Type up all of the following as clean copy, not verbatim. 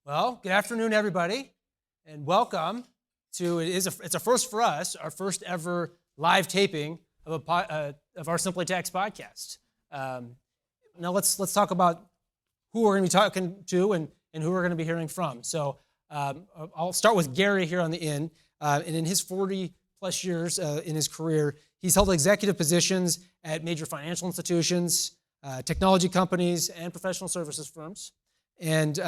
Well, good afternoon, everybody, and welcome to it's a first for us, our first ever live taping of of our Simply Tax podcast. Now let's talk about who we're going to be talking to and who we're going to be hearing from. So I'll start with Gary here on the end, and in his 40 plus years in his career, he's held executive positions at major financial institutions, technology companies, and professional services firms, and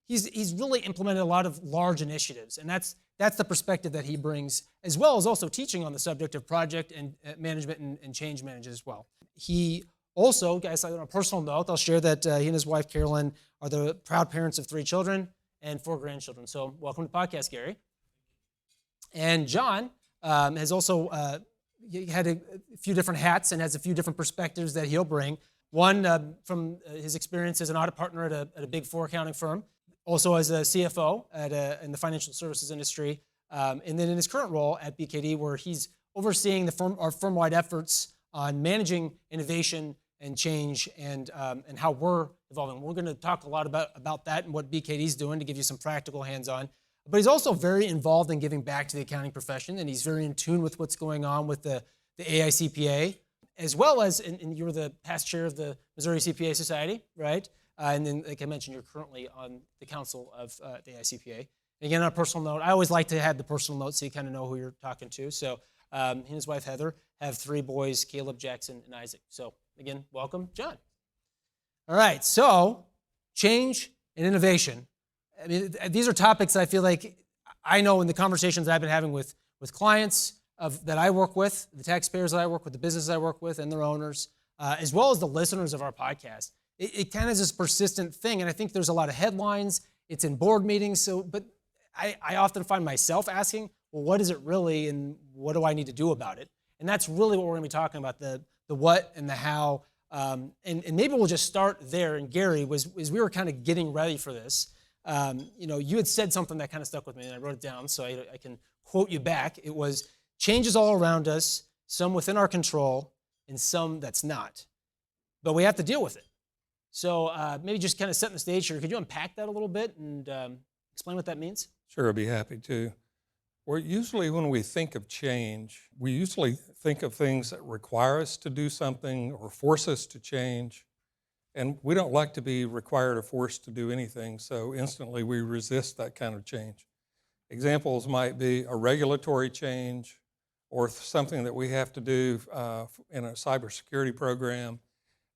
he's really implemented a lot of large initiatives, and that's the perspective that he brings, as well as also teaching on the subject of project and management and change management as well. He also, guys, on a personal note, I'll share that he and his wife, Carolyn, are the proud parents of 3 children and 4 grandchildren. So welcome to the podcast, Gary. And John has also had a few different hats and has a few different perspectives that he'll bring. One from his experience as an audit partner at a Big 4 accounting firm, also as a CFO in the financial services industry, and then in his current role at BKD, where he's overseeing our firm-wide efforts on managing innovation and change and how we're evolving. We're going to talk a lot about that and what BKD's doing to give you some practical hands-on. But he's also very involved in giving back to the accounting profession, and he's very in tune with what's going on with the AICPA, as well as, and you were the past chair of the Missouri CPA Society, right? And then, like I mentioned, you're currently on the council of the AICPA. And again, on a personal note, I always like to have the personal note so you kind of know who you're talking to. So he and his wife, Heather, have 3 boys, Caleb, Jackson, and Isaac. So again, welcome, John. All right, so change and innovation. I mean, these are topics I feel like I know in the conversations I've been having with clients that I work with, the taxpayers that I work with, the businesses I work with, and their owners, as well as the listeners of our podcast. It kind of is this persistent thing, and I think there's a lot of headlines. It's in board meetings, but I often find myself asking, well, what is it really, and what do I need to do about it? And that's really what we're going to be talking about, the what and the how. And maybe we'll just start there. And Gary, as we were kind of getting ready for this, you had said something that kind of stuck with me, and I wrote it down so I can quote you back. It was, change is all around us, some within our control, and some that's not. But we have to deal with it. So maybe just kind of setting the stage here, could you unpack that a little bit and explain what that means? Sure, I'd be happy to. Well, usually when we think of change, we usually think of things that require us to do something or force us to change. And we don't like to be required or forced to do anything, so instantly we resist that kind of change. Examples might be a regulatory change or something that we have to do in a cybersecurity program.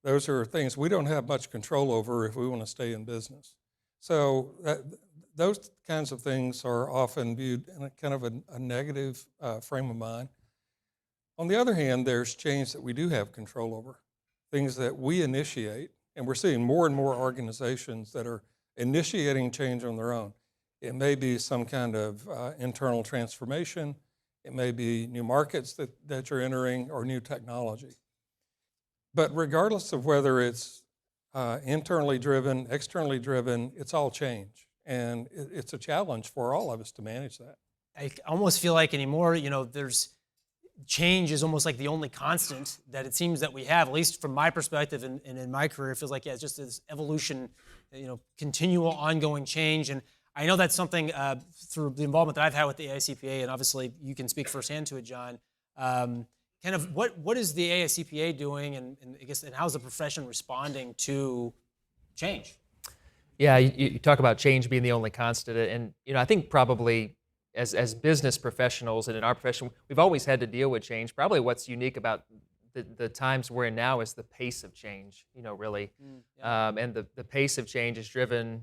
Those are things we don't have much control over if we want to stay in business. So those kinds of things are often viewed in a kind of a negative frame of mind. On the other hand, there's change that we do have control over, things that we initiate, and we're seeing more and more organizations that are initiating change on their own. It may be some kind of internal transformation. It may be new markets that you're entering or new technology. But regardless of whether it's internally driven, externally driven, it's all change. And it's a challenge for all of us to manage that. I almost feel like anymore, there's change is almost like the only constant that it seems that we have, at least from my perspective and in my career. It feels like, it's just this evolution, continual ongoing change. And I know that's something through the involvement that I've had with the AICPA, and obviously you can speak firsthand to it, John. Kind of what is the AICPA doing, and I guess, and how's the profession responding to change? Yeah, you talk about change being the only constant, and I think probably as business professionals and in our profession, we've always had to deal with change. Probably what's unique about the times we're in now is the pace of change, really. And the pace of change is driven,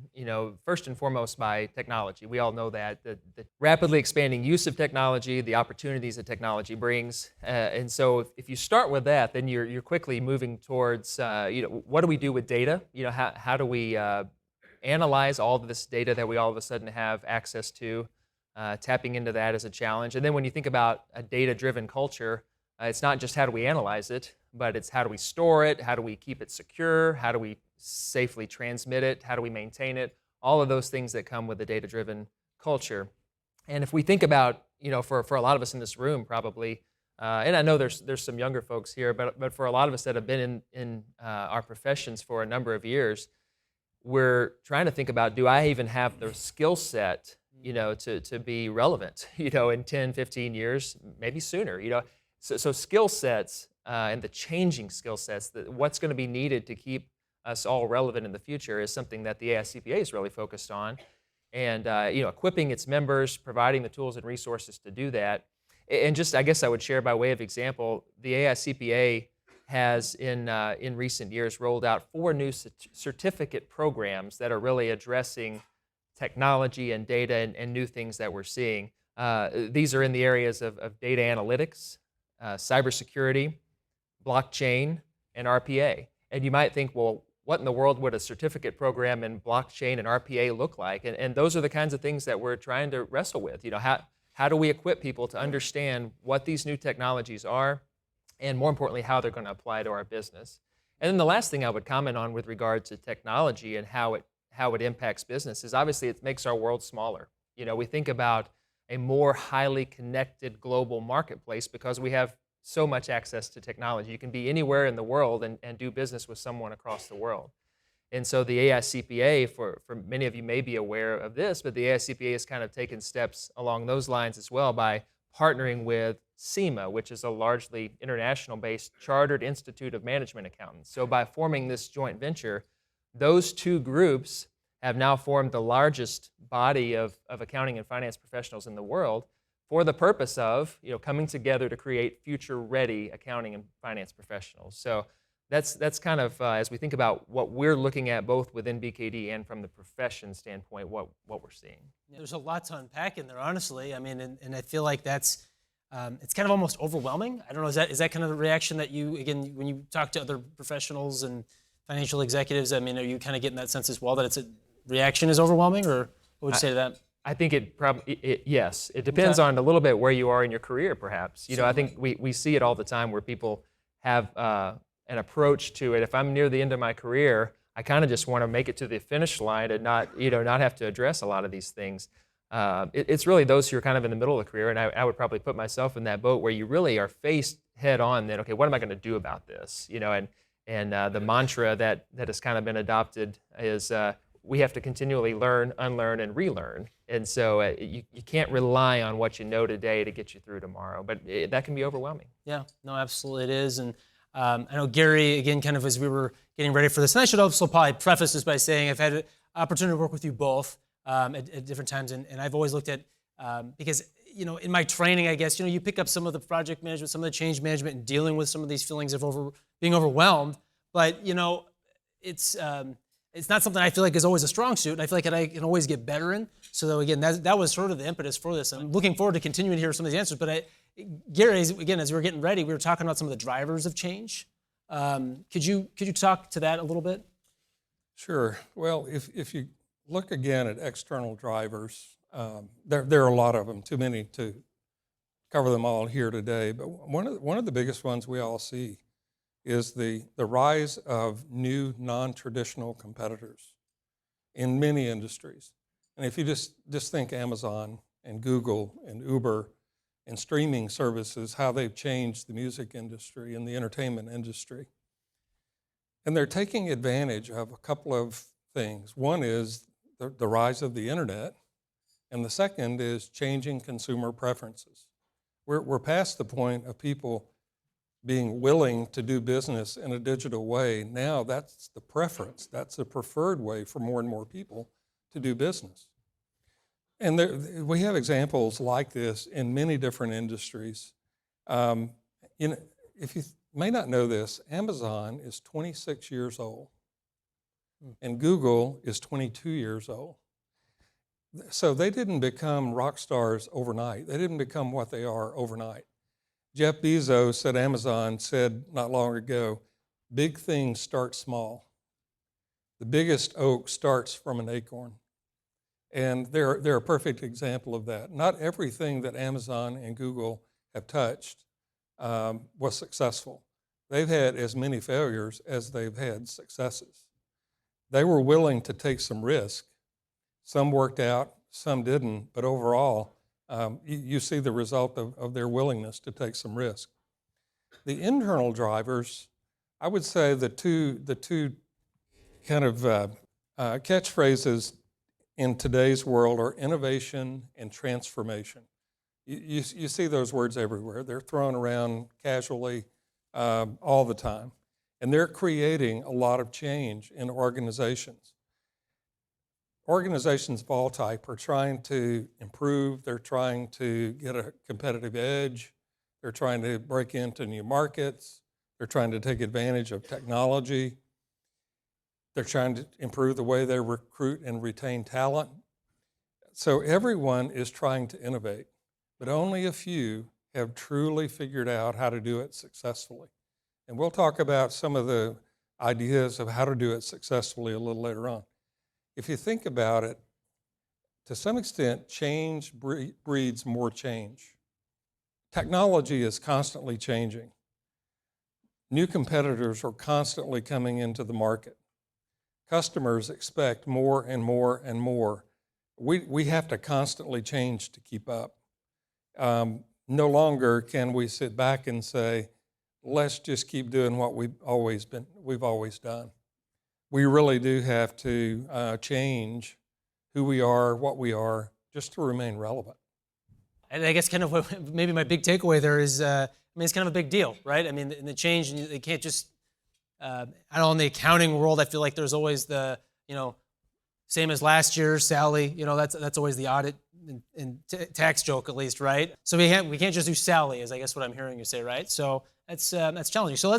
first and foremost by technology. We all know that, the rapidly expanding use of technology, the opportunities that technology brings. And so if you start with that, then you're quickly moving towards, what do we do with data? How do we analyze all of this data that we all of a sudden have access to? Tapping into that is a challenge. And then when you think about a data-driven culture, it's not just how do we analyze it, but it's how do we store it, how do we keep it secure, how do we safely transmit it, how do we maintain it, all of those things that come with a data-driven culture. And if we think about, for a lot of us in this room probably, and I know there's some younger folks here, but for a lot of us that have been in our professions for a number of years, we're trying to think about, do I even have the skill set, to be relevant, in 10, 15 years, maybe sooner, So skill sets and the changing skill sets, what's going to be needed to keep us all relevant in the future is something that the AICPA is really focused on. And, equipping its members, providing the tools and resources to do that. And just, I guess I would share by way of example, the AICPA has in recent years rolled out 4 new certificate programs that are really addressing technology and data and new things that we're seeing. These are in the areas of data analytics, cybersecurity, blockchain, and RPA. And you might think, well, what in the world would a certificate program in blockchain and RPA look like? And those are the kinds of things that we're trying to wrestle with. How do we equip people to understand what these new technologies are, and more importantly, how they're going to apply to our business? And then the last thing I would comment on with regard to technology and how it impacts business is obviously it makes our world smaller. We think about a more highly connected global marketplace because we have so much access to technology. You can be anywhere in the world and do business with someone across the world. And so the AICPA, for many of you may be aware of this, but the AICPA has kind of taken steps along those lines as well by partnering with SEMA, which is a largely international-based Chartered Institute of Management Accountants. So by forming this joint venture, those 2 groups have now formed the largest body of accounting and finance professionals in the world for the purpose of coming together to create future-ready accounting and finance professionals. So that's kind of, as we think about what we're looking at both within BKD and from the profession standpoint, what we're seeing. Yeah, there's a lot to unpack in there, honestly. I mean, and I feel like that's, it's kind of almost overwhelming. I don't know, is that kind of the reaction that you, again, when you talk to other professionals and financial executives, I mean, are you kind of getting that sense as well that it's a reaction is overwhelming, or what would you say to that? I think yes. It depends on a little bit where you are in your career, perhaps. I think we see it all the time where people have an approach to it. If I'm near the end of my career, I kind of just want to make it to the finish line and not have to address a lot of these things. It's really those who are kind of in the middle of the career, and I would probably put myself in that boat where you really are faced head on. Then, okay, what am I going to do about this? And the mantra that has kind of been adopted is we have to continually learn, unlearn, and relearn. And so you can't rely on what you know today to get you through tomorrow, but that can be overwhelming. Yeah, no, absolutely it is. And I know Gary, again, kind of as we were getting ready for this, and I should also probably preface this by saying I've had an opportunity to work with you both at different times, and I've always looked at, because, in my training, I guess, you pick up some of the project management, some of the change management, and dealing with some of these feelings of being overwhelmed, but, it's not something I feel like is always a strong suit, and I feel like I can always get better in. So again, that was sort of the impetus for this. I'm looking forward to continuing to hear some of these answers. But Gary, again, as we were getting ready, we were talking about some of the drivers of change. Could you talk to that a little bit? Sure. Well, if you look again at external drivers, there are a lot of them, too many to cover them all here today. But one of the biggest ones we all see is the rise of new non-traditional competitors in many industries. And if you just think Amazon and Google and Uber and streaming services, how they've changed the music industry and the entertainment industry. And they're taking advantage of a couple of things. One is the rise of the internet, and the second is changing consumer preferences. We're past the point of people being willing to do business in a digital way. Now that's the preference. That's the preferred way for more and more people to do business. And we have examples like this in many different industries. If you may not know this, Amazon is 26 years old, and Google is 22 years old. So they didn't become rock stars overnight. They didn't become what they are overnight. Jeff Bezos at Amazon said not long ago, big things start small. The biggest oak starts from an acorn. And they're a perfect example of that. Not everything that Amazon and Google have touched was successful. They've had as many failures as they've had successes. They were willing to take some risk. Some worked out, some didn't, but overall, you see the result of their willingness to take some risk. The internal drivers, I would say the two kind of Catchphrases in today's world are innovation and transformation. You see those words everywhere. They're thrown around casually all the time. And they're creating a lot of change in organizations. Organizations of all type are trying to improve. They're trying to get a competitive edge. They're trying to break into new markets. They're trying to take advantage of technology. They're trying to improve the way they recruit and retain talent. So everyone is trying to innovate, but only a few have truly figured out how to do it successfully. And we'll talk about some of the ideas of how to do it successfully a little later on. If you think about it, to some extent, change breeds more change. Technology is constantly changing. New competitors are constantly coming into the market. Customers expect more and more and more. We have to constantly change to keep up. No longer can we sit back and say, let's just keep doing what we've always done. We really do have to change who we are, what we are, just to remain relevant. And I guess kind of what, maybe my big takeaway there is, it's kind of a big deal, right? I mean, in the change, they can't just, I don't know, in the accounting world, I feel like there's always the, same as last year, Sally, that's always the audit and tax joke at least, right? So we can't just do Sally, is I guess what I'm hearing you say, right? So that's challenging. So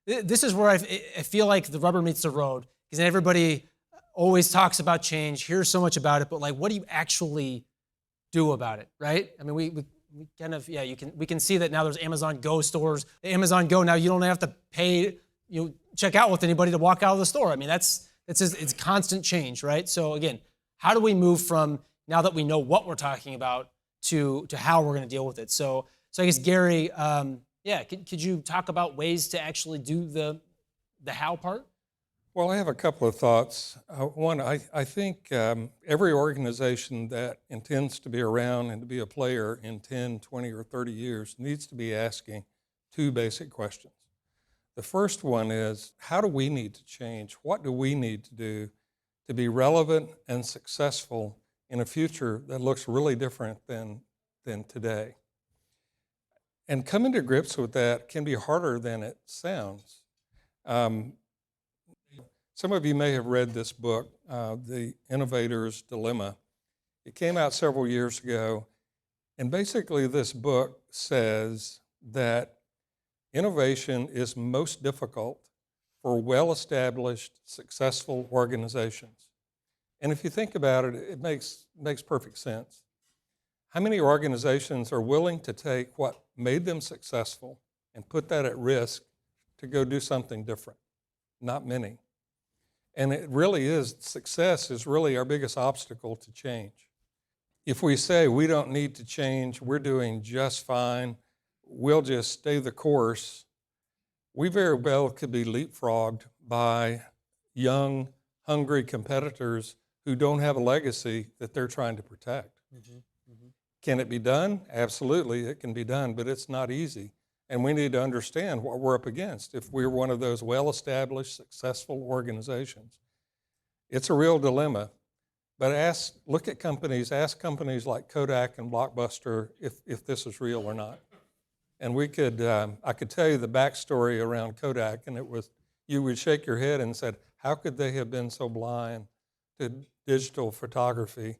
this is where I feel like the rubber meets the road, because everybody always talks about change, hears so much about it, but like, what do you actually do about it, right? I mean, we kind of, we can see that now there's Amazon Go stores. The Amazon Go, now you don't have to pay, check out with anybody to walk out of the store. I mean, it's constant change, right? So again, how do we move from now that we know what we're talking about to how we're going to deal with it? So I guess Gary, could you talk about ways to actually do the how part? Well, I have a couple of thoughts. One, I think every organization that intends to be around and to be a player in 10, 20, or 30 years needs to be asking two basic questions. The first one is, how do we need to change? What do we need to do to be relevant and successful in a future that looks really different than today? And coming to grips with that can be harder than it sounds. Some of you may have read this book, The Innovator's Dilemma. It came out several years ago, and basically this book says that innovation is most difficult for well-established, successful organizations. And if you think about it, it makes perfect sense. How many organizations are willing to take what made them successful and put that at risk to go do something different? Not many. And it really is, success is really our biggest obstacle to change. If we say we don't need to change, we're doing just fine, we'll just stay the course, we very well could be leapfrogged by young, hungry competitors who don't have a legacy that they're trying to protect. Mm-hmm. Mm-hmm. Can it be done? Absolutely, it can be done, but it's not easy. And we need to understand what we're up against. If we're one of those well-established, successful organizations, it's a real dilemma. But ask companies like Kodak and Blockbuster if this is real or not. And I could tell you the backstory around Kodak, and you would shake your head and said, how could they have been so blind to digital photography?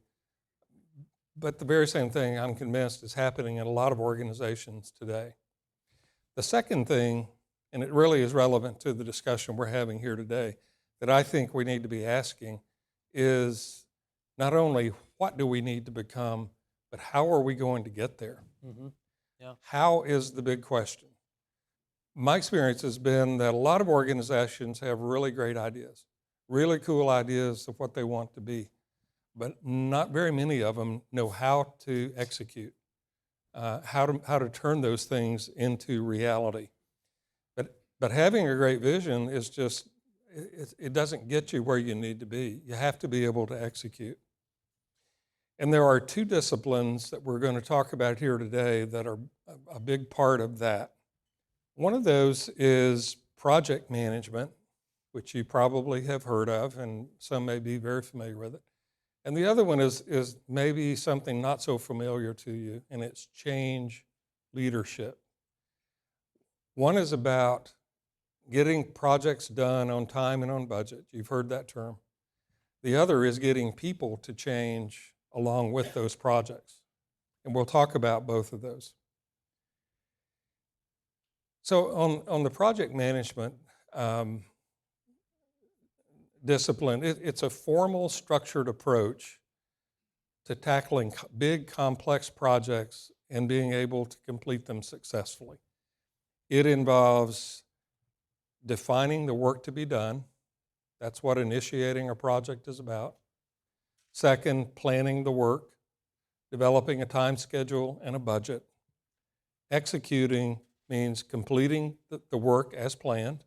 But the very same thing, I'm convinced, is happening in a lot of organizations today. The second thing, and it really is relevant to the discussion we're having here today, that I think we need to be asking is not only what do we need to become, but how are we going to get there? Mm-hmm. Yeah. How is the big question. My experience has been that a lot of organizations have really great ideas, really cool ideas of what they want to be, but not very many of them know how to execute. How to turn those things into reality. But having a great vision is just, it doesn't get you where you need to be. You have to be able to execute. And there are two disciplines that we're going to talk about here today that are a big part of that. One of those is project management, which you probably have heard of, and some may be very familiar with it. And the other one is maybe something not so familiar to you, and it's change leadership. One is about getting projects done on time and on budget. You've heard that term. The other is getting people to change along with those projects. And we'll talk about both of those. So on the project management discipline, it's a formal, structured approach to tackling big, complex projects and being able to complete them successfully. It involves defining the work to be done. That's what initiating a project is about. Second, planning the work, developing a time schedule and a budget. Executing means completing the work as planned.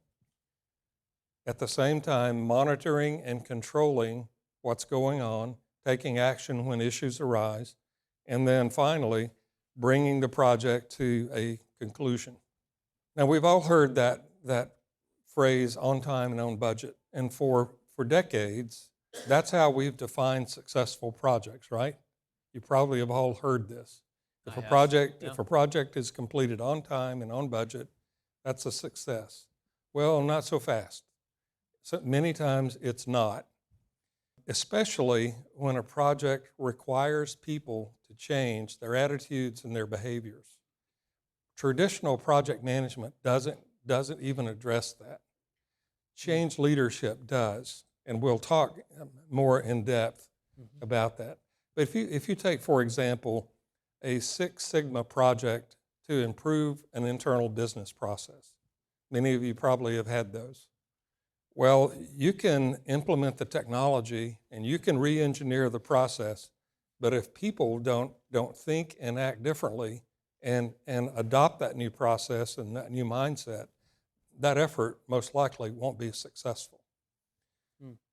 At the same time, monitoring and controlling what's going on, taking action when issues arise, and then finally, bringing the project to a conclusion. Now, we've all heard that phrase, on time and on budget, and for decades, that's how we've defined successful projects, right? You probably have all heard this. If a project is completed on time and on budget, that's a success. Well, not so fast. So many times it's not, especially when a project requires people to change their attitudes and their behaviors. Traditional project management doesn't even address that. Change leadership does, and we'll talk more in depth about that. But if you take, for example, a Six Sigma project to improve an internal business process, many of you probably have had those. Well, you can implement the technology and you can re-engineer the process, but if people don't think and act differently and adopt that new process and that new mindset, that effort most likely won't be successful.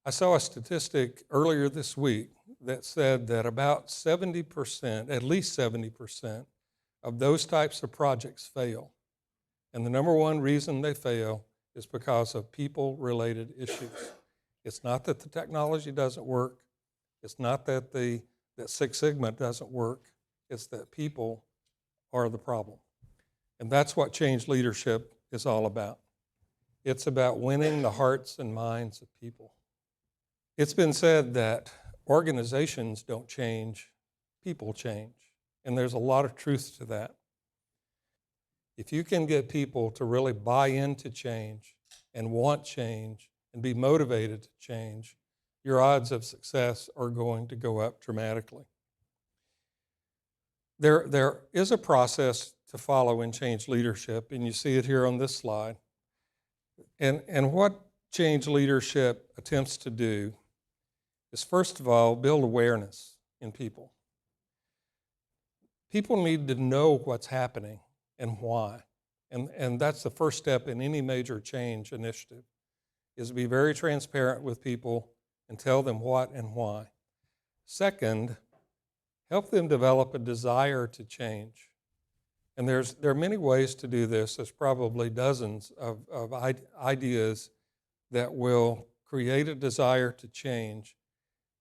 I saw a statistic earlier this week that said that about 70%, at least 70% of those types of projects fail. And the number one reason they fail is because of people-related issues. It's not that the technology doesn't work. It's not that that Six Sigma doesn't work. It's that people are the problem. And that's what change leadership is all about. It's about winning the hearts and minds of people. It's been said that organizations don't change, people change. And there's a lot of truth to that. If you can get people to really buy into change and want change and be motivated to change, your odds of success are going to go up dramatically. There is a process to follow in change leadership, and you see it here on this slide. And what change leadership attempts to do is, first of all, build awareness in people. People need to know what's happening and why. And that's the first step in any major change initiative, is to be very transparent with people and tell them what and why. Second, help them develop a desire to change. And there are many ways to do this. There's probably dozens of ideas that will create a desire to change.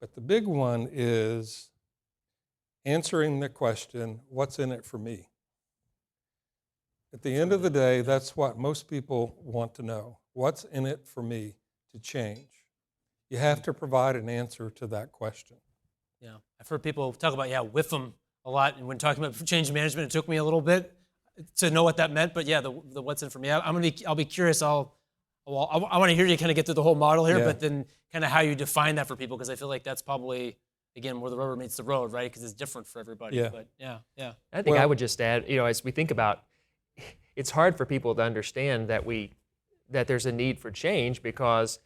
But the big one is answering the question, what's in it for me? At the end of the day, that's what most people want to know. What's in it for me to change? You have to provide an answer to that question. Yeah, I've heard people talk about, whiff them a lot. And when talking about change management, it took me a little bit to know what that meant. But yeah, the what's in for me. I'll be curious. I want to hear you kind of get through the whole model here, but then kind of how you define that for people, because I feel like that's probably, again, where the rubber meets the road, right? Because it's different for everybody. Yeah. But yeah. I think I would just add, as we think about, it's hard for people to understand that there's a need for change because,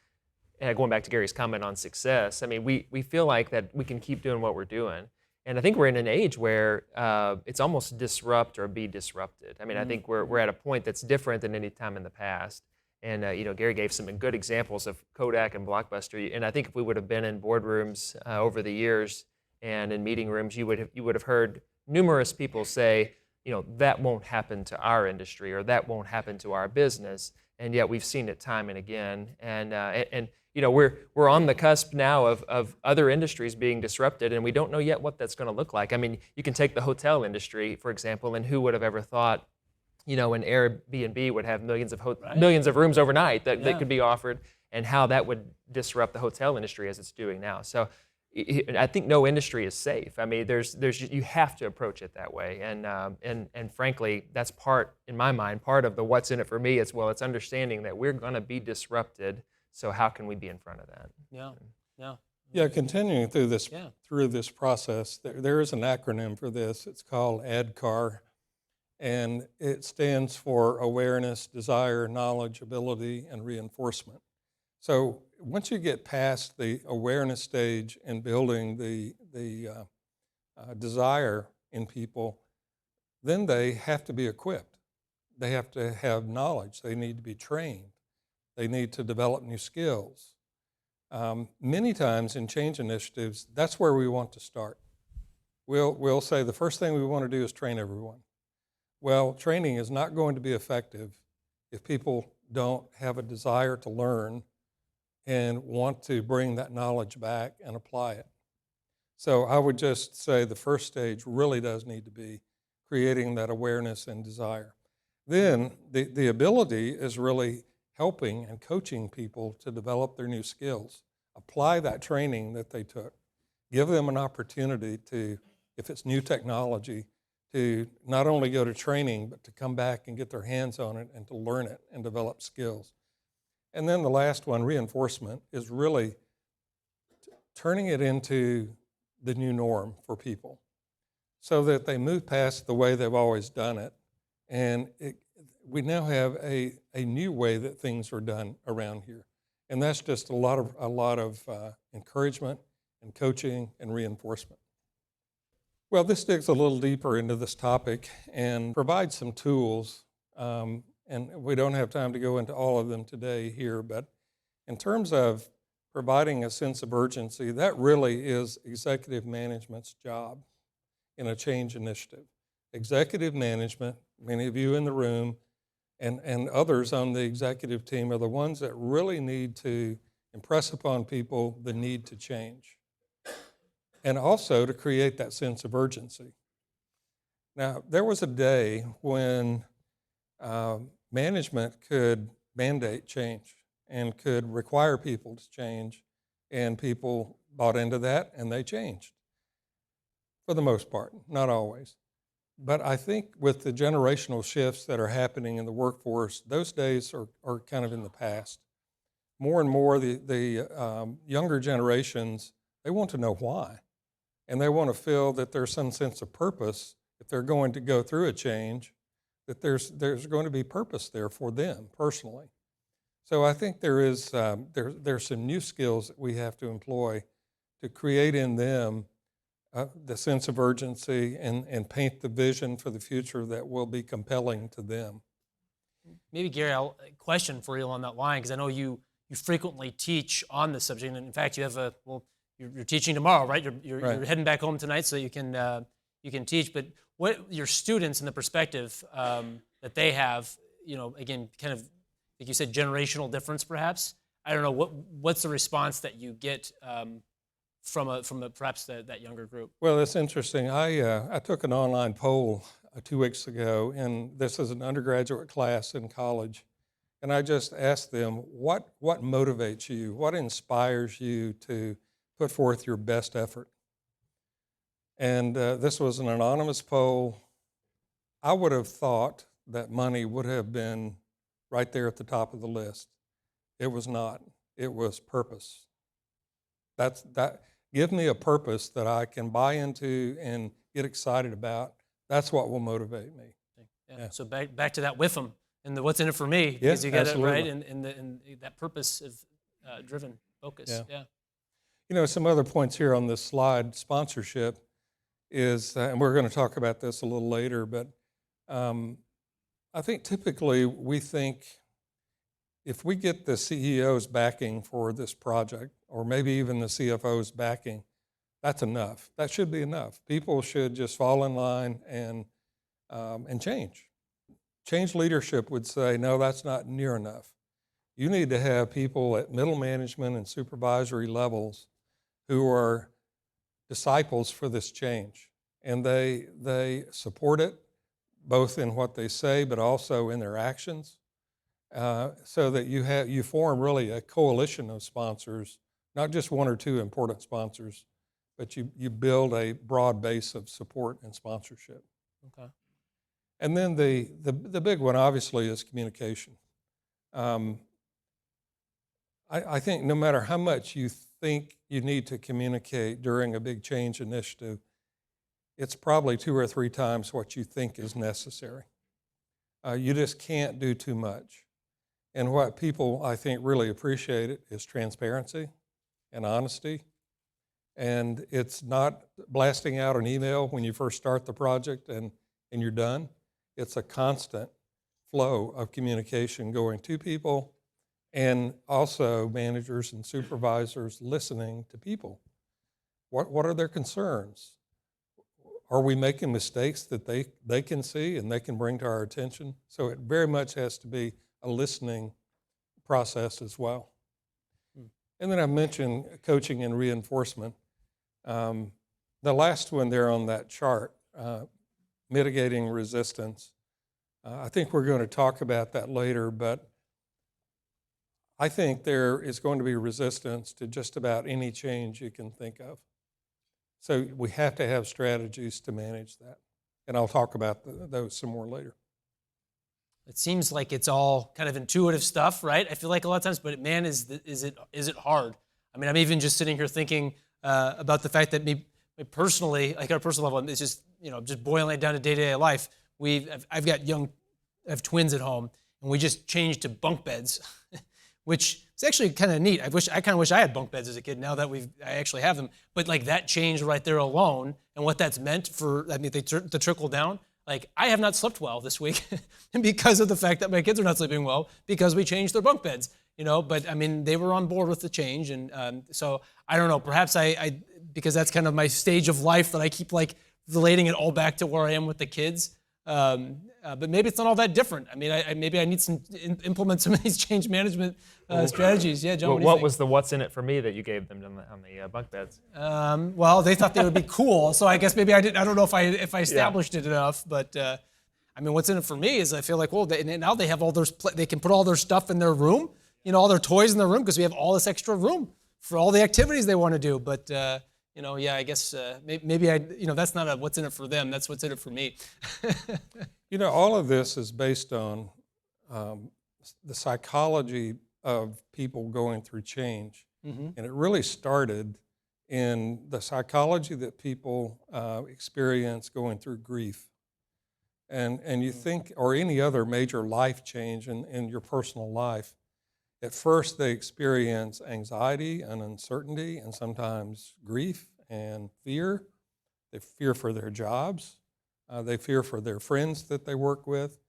going back to Gary's comment on success, I mean, we feel like that we can keep doing what we're doing. And I think we're in an age where it's almost disrupt or be disrupted. I mean, I think we're at a point that's different than any time in the past. And Gary gave some good examples of Kodak and Blockbuster. And I think if we would have been in boardrooms over the years and in meeting rooms, you would have heard numerous people say, that won't happen to our industry or that won't happen to our business. and yet we've seen it time and again. And you know, we're on the cusp now of other industries being disrupted, and we don't know yet what that's going to look like. I mean, you can take the hotel industry, for example, and who would have ever thought, you know, an Airbnb would have millions of rooms overnight that could be offered, and how that would disrupt the hotel industry as it's doing now. So I think no industry is safe. I mean, you have to approach it that way, and frankly, that's in my mind, part of the what's in it for me as well. It's understanding that we're going to be disrupted. So how can we be in front of that? Yeah. Continuing through this process, there is an acronym for this. It's called ADKAR, and it stands for awareness, desire, knowledge, ability, and reinforcement. So once you get past the awareness stage and building the desire in people, then they have to be equipped. They have to have knowledge. They need to be trained. They need to develop new skills. Many times in change initiatives, that's where we want to start. We'll say the first thing we want to do is train everyone. Well, training is not going to be effective if people don't have a desire to learn and want to bring that knowledge back and apply it. So I would just say the first stage really does need to be creating that awareness and desire. Then the ability is really helping and coaching people to develop their new skills, apply that training that they took, give them an opportunity to, if it's new technology, to not only go to training, but to come back and get their hands on it and to learn it and develop skills. And then the last one, reinforcement, is really turning it into the new norm for people so that they move past the way they've always done it. And we now have a new way that things are done around here. And that's just a lot of encouragement and coaching and reinforcement. Well, this digs a little deeper into this topic and provides some tools. And we don't have time to go into all of them today here, but in terms of providing a sense of urgency, that really is executive management's job in a change initiative. Executive management, many of you in the room, and others on the executive team are the ones that really need to impress upon people the need to change and also to create that sense of urgency. Now, there was a day when management could mandate change and could require people to change, and people bought into that and they changed for the most part, not always. But I think with the generational shifts that are happening in the workforce, those days are kind of in the past. More and more, the younger generations, they want to know why. And they want to feel that there's some sense of purpose if they're going to go through a change, that there's going to be purpose there for them personally. So I think there's some new skills that we have to employ to create in them the sense of urgency and paint the vision for the future that will be compelling to them. Maybe, Gary, a question for you on that line, because I know you frequently teach on this subject, and in fact, you have you're teaching tomorrow, right? You're heading back home tonight so you can teach. But what your students and the perspective that they have, again, kind of like you said, generational difference, perhaps. I don't know what's the response that you get from perhaps that younger group. Well, it's interesting. I took an online poll 2 weeks ago, and this is an undergraduate class in college, and I just asked them, what motivates you? What inspires you to put forth your best effort? And this was an anonymous poll. I would have thought that money would have been right there at the top of the list. It was not. It was purpose. Give me a purpose that I can buy into and get excited about. That's what will motivate me. Yeah. So back to that WIFM and the what's in it for me, because you get absolutely. it right, and that purpose of driven focus. Yeah. Some other points here on this slide. Sponsorship is, and we're going to talk about this a little later, but I think typically we think if we get the CEO's backing for this project, or maybe even the CFO's backing, that's enough. That should be enough. People should just fall in line and change. change leadership would say, no, that's not near enough. You need to have people at middle management and supervisory levels who are disciples for this change. And they support it, both in what they say, but also in their actions, so that you form really a coalition of sponsors, not just one or two important sponsors, but you build a broad base of support and sponsorship. Okay. And then the big one, obviously, is communication. I think no matter how much you think you need to communicate during a big change initiative, it's probably 2 or 3 times what you think is necessary. You just can't do too much. And what people, I think, really appreciate it is transparency and honesty. And it's not blasting out an email when you first start the project and you're done. It's a constant flow of communication going to people, and also managers and supervisors listening to people. What are their concerns? Are we making mistakes that they can see and they can bring to our attention? So it very much has to be a listening process as well. And then I mentioned coaching and reinforcement. The last one there on that chart, mitigating resistance. I think we're going to talk about that later, but I think there is going to be resistance to just about any change you can think of. So we have to have strategies to manage that. And I'll talk about those some more later. It seems like it's all kind of intuitive stuff, right? I feel like a lot of times, but man, is it hard? I mean, I'm even just sitting here thinking about the fact that me personally, like at a personal level, it's just, just boiling it down to day-to-day life. I have twins at home, and we just changed to bunk beds, which is actually kind of neat. I kind of wish I had bunk beds as a kid. Now that I actually have them, but like that change right there alone, and what that's meant for, the trickle down. Like, I have not slept well this week because of the fact that my kids are not sleeping well because we changed their bunk beds, but I mean, they were on board with the change. And so I don't know, perhaps I because that's kind of my stage of life that I keep like relating it all back to where I am with the kids. But maybe it's not all that different. I mean, maybe I need to implement some of these change management strategies. Yeah, John, what was the what's in it for me that you gave them on the bunk beds? Well, they thought they would be cool, so I guess maybe I don't know if I established it enough, but I mean, what's in it for me is I feel like, well, now they have they can put all their stuff in their room, all their toys in their room, because we have all this extra room for all the activities they want to do. But yeah, I guess maybe that's not what's in it for them. That's what's in it for me. All of this is based on the psychology of people going through change. Mm-hmm. And it really started in the psychology that people experience going through grief. And you think, or any other major life change in your personal life, at first they experience anxiety and uncertainty and sometimes grief and fear. They fear for their jobs. They fear for their friends that they work with.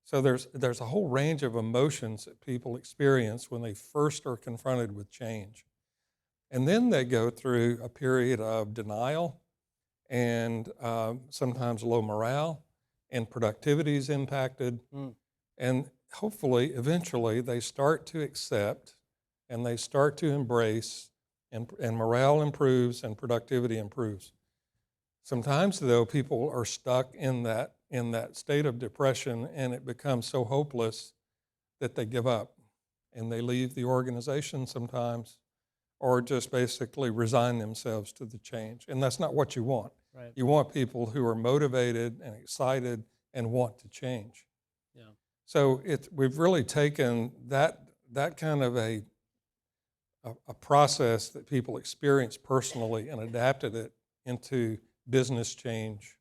So there's a whole range of emotions that people experience when they first are confronted with change. And then they go through a period of denial and sometimes low morale, and productivity is impacted. And hopefully, eventually, they start to accept and they start to embrace, and morale improves and productivity improves. Sometimes, though, people are stuck in that state of depression, and it becomes so hopeless that they give up and they leave the organization sometimes, or just basically resign themselves to the change. And that's not what you want. Right. You want people who are motivated and excited and want to change. Yeah. So we've really taken that kind of a process that people experience personally and adapted it into business change.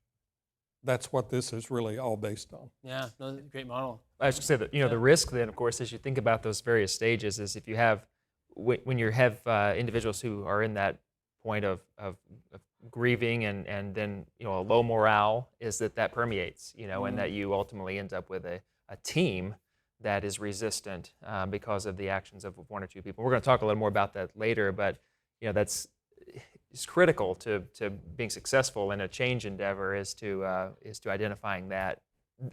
That's what this is really all based on. Yeah, no, great model. I was going to say that the risk then, of course, as you think about those various stages, is if you have when you have individuals who are in that point of grieving and then a low morale, is that permeates, and that you ultimately end up with a team that is resistant because of the actions of one or two people. We're going to talk a little more about that later, but that's is critical to being successful in a change endeavor, is to identifying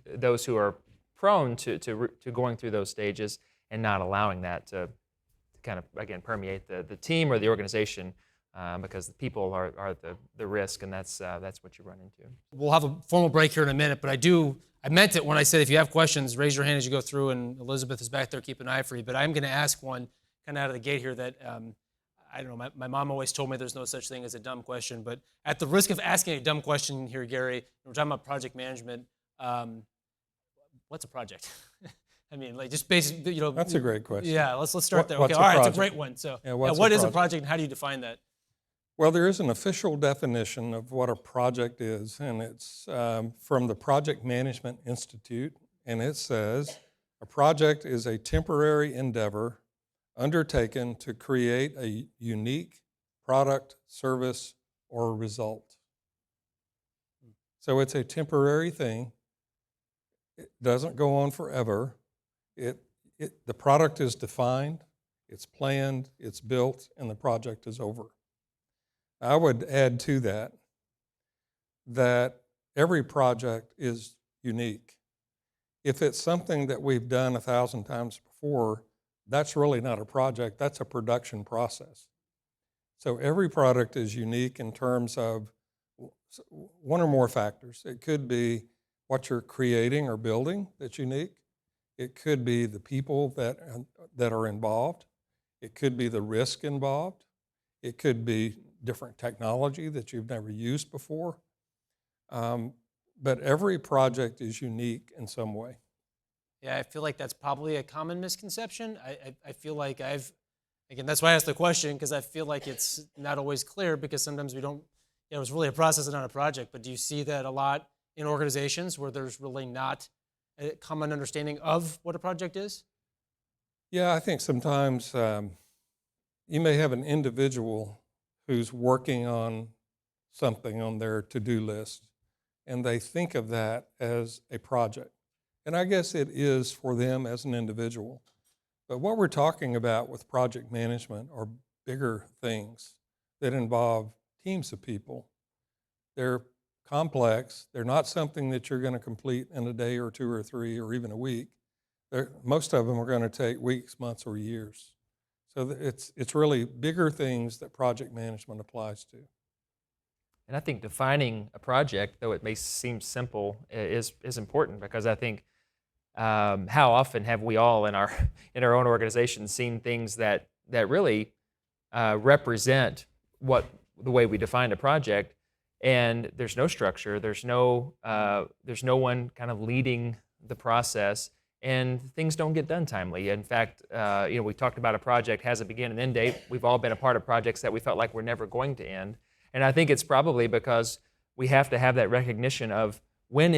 those who are prone to going through those stages and not allowing that to kind of, again, permeate the team or the organization, because the people are the risk, and that's what you run into. We'll have a formal break here in a minute, but I meant it when I said if you have questions, raise your hand as you go through, and Elizabeth is back there keeping an eye for you. But I'm going to ask one kind of out of the gate here that, I don't know, my mom always told me there's no such thing as a dumb question, but at the risk of asking a dumb question here, Gary, we're talking about project management. What's a project? I mean, like just basically, you know. That's a great question. Yeah, let's start there. What's Okay, a all right, it's a project? great one. So, What is a project? project, and how do you define that? Well, there is an official definition of what a project is, and it's from the Project Management Institute, and it says, a project is a temporary endeavor undertaken to create a unique product, service, or result. So it's a temporary thing. It doesn't go on forever. The product is defined, it's planned, it's built, and the project is over. I would add to that every project is unique. If it's something that we've done 1,000 times before, that's really not a project, that's a production process. So every product is unique in terms of one or more factors. It could be what you're creating or building that's unique. It could be the people that are involved. It could be the risk involved. It could be different technology that you've never used before. But every project is unique in some way. Yeah, I feel like that's probably a common misconception. I feel like again, that's why I asked the question, because I feel like it's not always clear, because sometimes we don't, it was really a process and not a project. But do you see that a lot in organizations where there's really not a common understanding of what a project is? Yeah, I think sometimes you may have an individual who's working on something on their to-do list, and they think of that as a project. And I guess it is for them as an individual. But what we're talking about with project management are bigger things that involve teams of people. They're complex. They're not something that you're going to complete in a day or two or three or even a week. Most of them are going to take weeks, months, or years. So it's really bigger things that project management applies to. And I think defining a project, though it may seem simple, is important, because I think how often have we all in our own organization seen things that really represent the way we define a project, and there's no structure, there's no one kind of leading the process, and things don't get done timely. In fact, we talked about a project has a begin and end date. We've all been a part of projects that we felt like were never going to end. And I think it's probably because we have to have that recognition of when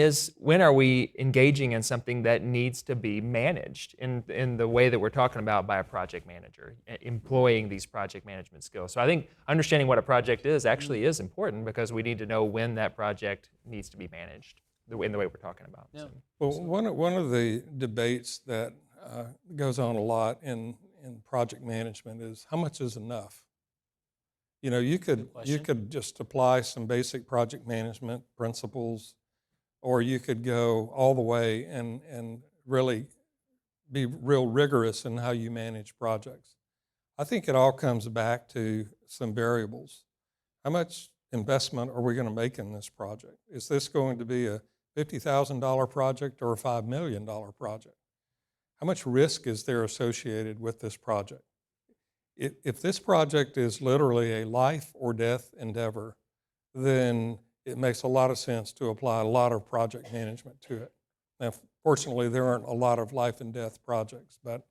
are we engaging in something that needs to be managed in the way that we're talking about by a project manager, employing these project management skills. So I think understanding what a project is actually is important, because we need to know when that project needs to be managed in the way we're talking about. Yeah. So. Well, one of the debates that goes on a lot in project management is how much is enough? You know, you could just apply some basic project management principles, or you could go all the way and really be real rigorous in how you manage projects. I think it all comes back to some variables. How much investment are we going to make in this project? Is this going to be a $50,000 project or a $5 million project? How much risk is there associated with this project? If this project is literally a life or death endeavor, then it makes a lot of sense to apply a lot of project management to it. Now, fortunately, there aren't a lot of life and death projects, but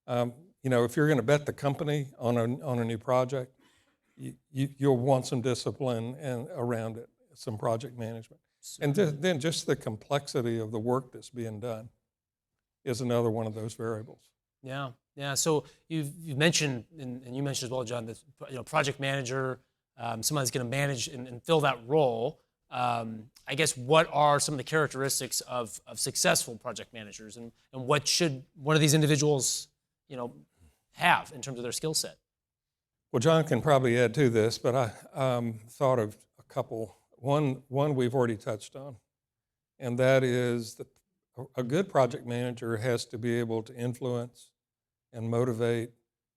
if you're going to bet the company on a new project, you'll want some discipline around it, some project management. And then just the complexity of the work that's being done is another one of those variables. Yeah, yeah. So you mentioned, and you mentioned as well, John, that project manager, someone that's going to manage and fill that role. I guess what are some of the characteristics of successful project managers, and what should one of these individuals, have in terms of their skill set? Well, John can probably add to this, but I thought of a couple. One we've already touched on, and that is a good project manager has to be able to influence and motivate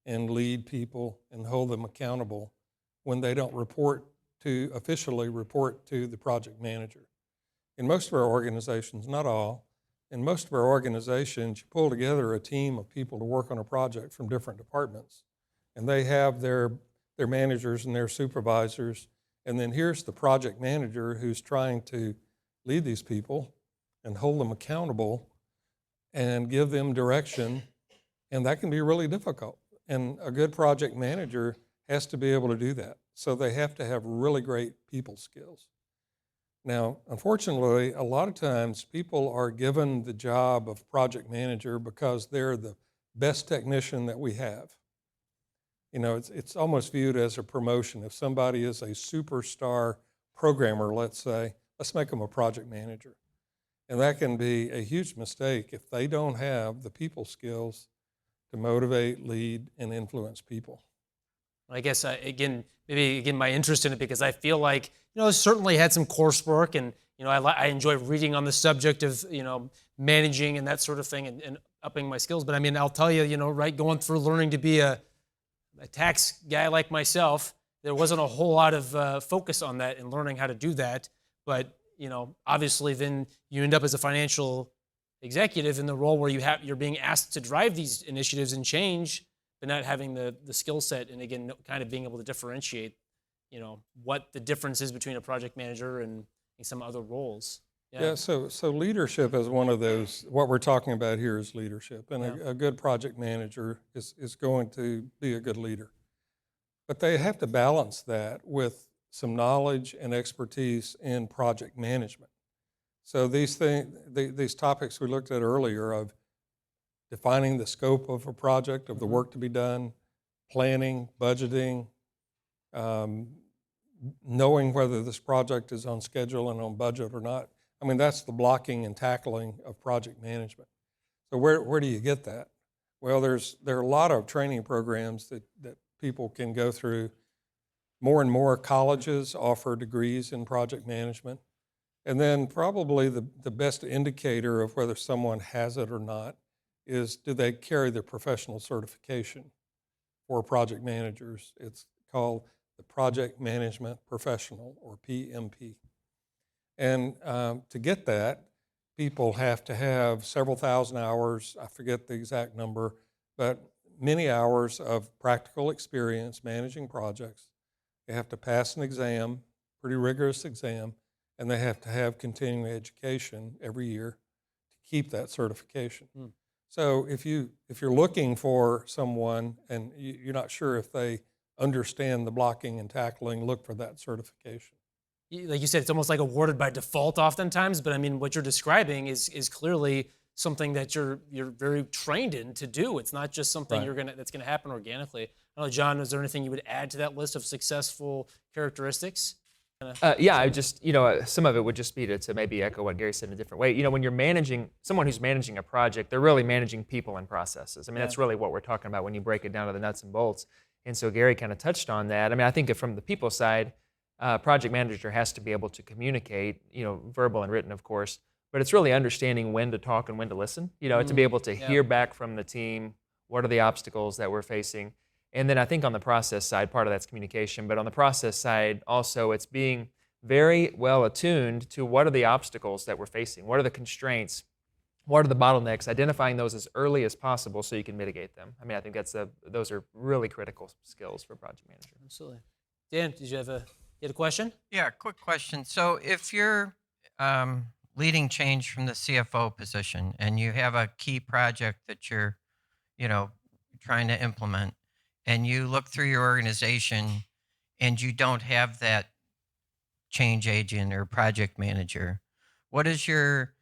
and lead people and hold them accountable when they don't officially report to the project manager. In most of our organizations, not all, in most of our organizations, you pull together a team of people to work on a project from different departments, and they have their managers and their supervisors, and then here's the project manager who's trying to lead these people and hold them accountable and give them direction, and that can be really difficult. And a good project manager has to be able to do that. So they have to have really great people skills. Now, unfortunately, a lot of times people are given the job of project manager because they're the best technician that we have. You know, it's almost viewed as a promotion. If somebody is a superstar programmer, let's say, let's make them a project manager. And that can be a huge mistake if they don't have the people skills to motivate, lead, and influence people. I guess, maybe my interest in it, because I feel like, certainly had some coursework, and, I enjoy reading on the subject of, managing and that sort of thing, and upping my skills. But I mean, I'll tell you, going through learning to be a tax guy like myself, there wasn't a whole lot of focus on that and learning how to do that. But, obviously then you end up as a financial executive in the role where you're being asked to drive these initiatives and change, but not having the skill set, and again, kind of being able to differentiate, what the difference is between a project manager and some other roles. Yeah, so leadership is one of those, what we're talking about here is leadership, and a good project manager is going to be a good leader. But they have to balance that with some knowledge and expertise in project management. So these topics we looked at earlier of defining the scope of a project, of the work to be done, planning, budgeting, knowing whether this project is on schedule and on budget or not. I mean, that's the blocking and tackling of project management. So where do you get that? Well, there are a lot of training programs that people can go through. More and more colleges offer degrees in project management. And then probably the best indicator of whether someone has it or not is, do they carry the professional certification for project managers? It's called the Project Management Professional, or PMP. And to get that, people have to have several thousand hours, I forget the exact number, but many hours of practical experience managing projects. They have to pass an exam, pretty rigorous exam, and they have to have continuing education every year to keep that certification. So if you're looking for someone and you're not sure if they understand the blocking and tackling, look for that certification. Like you said, it's almost like awarded by default oftentimes, but I mean, what you're describing is clearly something that you're very trained in to do. It's not just something that's gonna happen organically. I don't know, John, is there anything you would add to that list of successful characteristics? I just, some of it would just be to maybe echo what Gary said in a different way. When you're managing, someone who's managing a project, they're really managing people and processes. I mean, that's really what we're talking about when you break it down to the nuts and bolts. And so Gary kind of touched on that. I mean, I think from the people side, project manager has to be able to communicate, verbal and written, of course, but it's really understanding when to talk and when to listen, to be able to hear back from the team, what are the obstacles that we're facing. And then I think on the process side, part of that's communication, but on the process side also, it's being very well attuned to what are the obstacles that we're facing, what are the constraints, what are the bottlenecks, identifying those as early as possible so you can mitigate them. I mean, I think those are really critical skills for a project manager. Absolutely. Dan, did you have a question? Yeah, quick question. So if you're leading change from the CFO position and you have a key project that you're, trying to implement, and you look through your organization and you don't have that change agent or project manager, what is your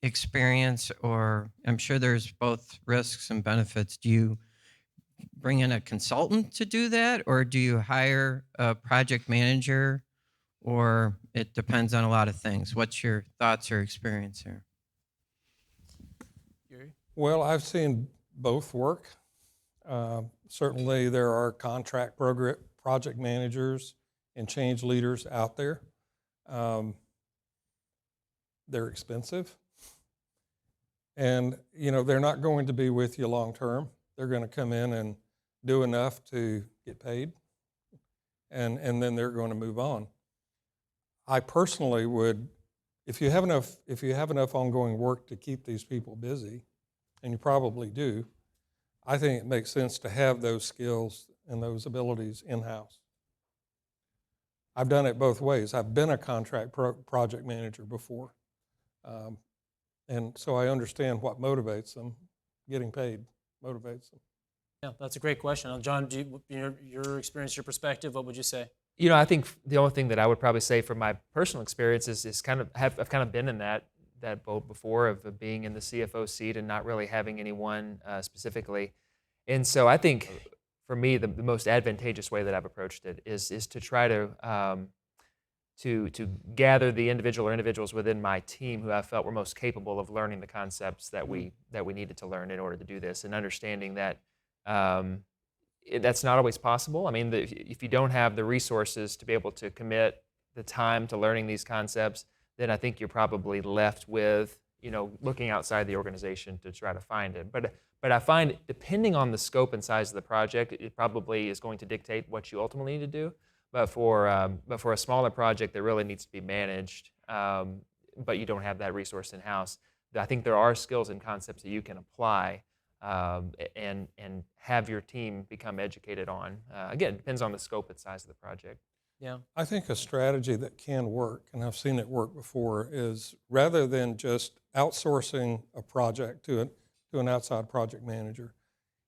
experience, or I'm sure there's both risks and benefits. Do you bring in a consultant to do that, or do you hire a project manager, or it depends on a lot of things? What's your thoughts or experience here? Gary? Well, I've seen both work. Certainly there are contract project managers and change leaders out there. They're expensive. And, they're not going to be with you long term. They're going to come in and do enough to get paid, and then they're going to move on. I personally would, if you have enough ongoing work to keep these people busy, and you probably do, I think it makes sense to have those skills and those abilities in-house. I've done it both ways. I've been a contract project manager before. And so I understand what motivates them. Getting paid motivates them. Yeah, that's a great question. John, your experience, your perspective, what would you say? I think the only thing that I would probably say from my personal experience is I've kind of been in that boat before of being in the CFO seat and not really having anyone specifically. And so I think for me, the most advantageous way that I've approached it is to try to gather the individual or individuals within my team who I felt were most capable of learning the concepts that we needed to learn in order to do this, and understanding that that's not always possible. I mean, if you don't have the resources to be able to commit the time to learning these concepts, then I think you're probably left with looking outside the organization to try to find it. But I find, depending on the scope and size of the project, it probably is going to dictate what you ultimately need to do. But for a smaller project that really needs to be managed, but you don't have that resource in-house, I think there are skills and concepts that you can apply and have your team become educated on. Again, it depends on the scope and size of the project. Yeah. I think a strategy that can work, and I've seen it work before, is rather than just outsourcing a project to an outside project manager,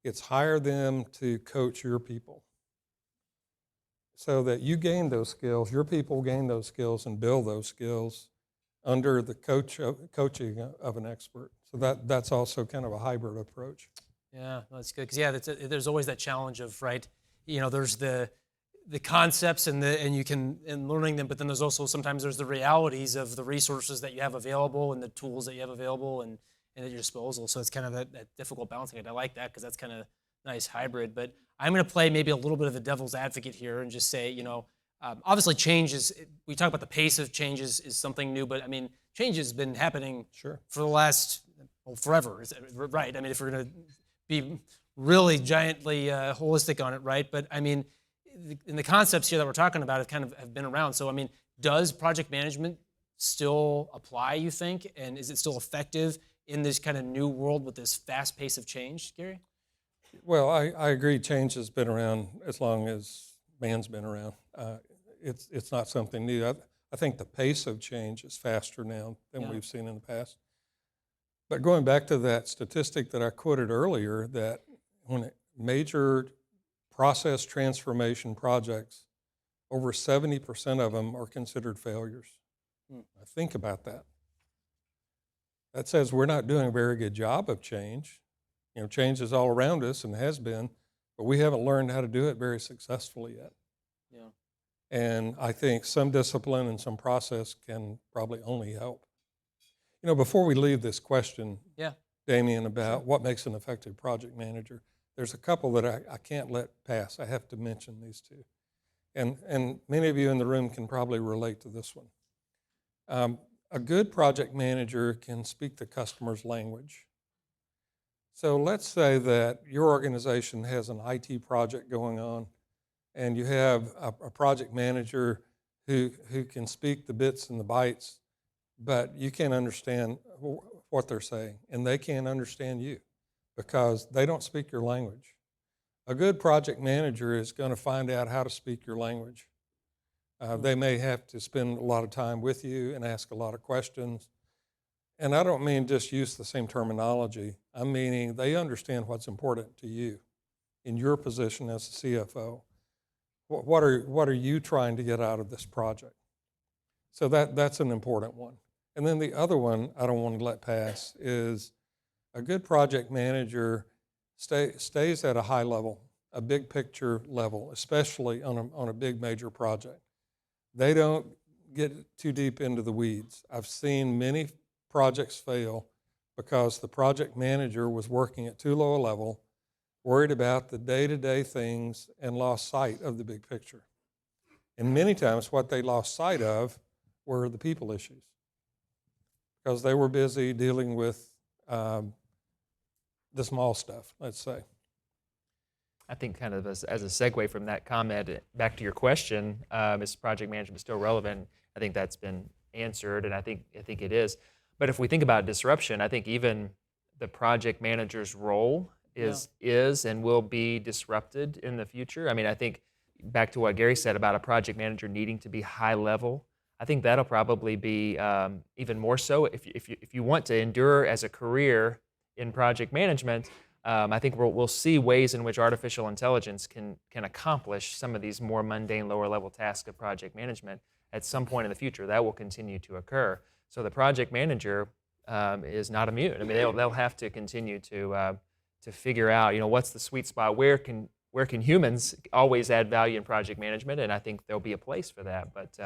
it's hire them to coach your people so that you gain those skills, your people gain those skills and build those skills under the coaching of an expert. So that's also kind of a hybrid approach. Yeah, that's good. Because there's always that challenge of, right, there's the concepts and learning them, but then there's also sometimes there's the realities of the resources that you have available and the tools that you have available and at your disposal. So it's kind of that difficult balancing act. I like that because that's kind of nice hybrid. But I'm going to play maybe a little bit of the devil's advocate here and just say, obviously change we talk about the pace of change is something new, but I mean, change has been happening for the last, forever, right? I mean, if we're going to be really giantly holistic on it, right? But I mean, in the concepts here that we're talking about have been around. So I mean, does project management still apply, you think? And is it still effective in this kind of new world with this fast pace of change, Gary? Well, I agree. Change has been around as long as man's been around. It's not something new. I think the pace of change is faster now than we've seen in the past. But going back to that statistic that I quoted earlier, that when major process transformation projects, over 70% of them are considered failures. Think about that. That says we're not doing a very good job of change. Change is all around us and has been, but we haven't learned how to do it very successfully yet. Yeah. And I think some discipline and some process can probably only help. Before we leave this question, Damien, about what makes an effective project manager, there's a couple that I can't let pass. I have to mention these two. And many of you in the room can probably relate to this one. A good project manager can speak the customer's language. So let's say that your organization has an IT project going on, and you have a project manager who can speak the bits and the bytes, but you can't understand what they're saying, and they can't understand you because they don't speak your language. A good project manager is going to find out how to speak your language. They may have to spend a lot of time with you and ask a lot of questions. And I don't mean just use the same terminology. I'm meaning they understand what's important to you in your position as a CFO. What are you trying to get out of this project? So that's an important one. And then the other one I don't want to let pass is a good project manager stays at a high level, a big picture level, especially on a big major project. They don't get too deep into the weeds. I've seen many projects fail because the project manager was working at too low a level, worried about the day-to-day things, and lost sight of the big picture. And many times what they lost sight of were the people issues because they were busy dealing with the small stuff, let's say. I think kind of as a segue from that comment back to your question, is project management still relevant? I think that's been answered, and I think it is. But if we think about disruption, I think even the project manager's role is and will be disrupted in the future. I mean, I think back to what Gary said about a project manager needing to be high level. I think that'll probably be even more so if you want to endure as a career in project management. I think we'll see ways in which artificial intelligence can accomplish some of these more mundane, lower level tasks of project management at some point in the future. That will continue to occur. So the project manager is not immune. I mean, they'll have to continue to figure out, what's the sweet spot. Where can humans always add value in project management? And I think there'll be a place for that, but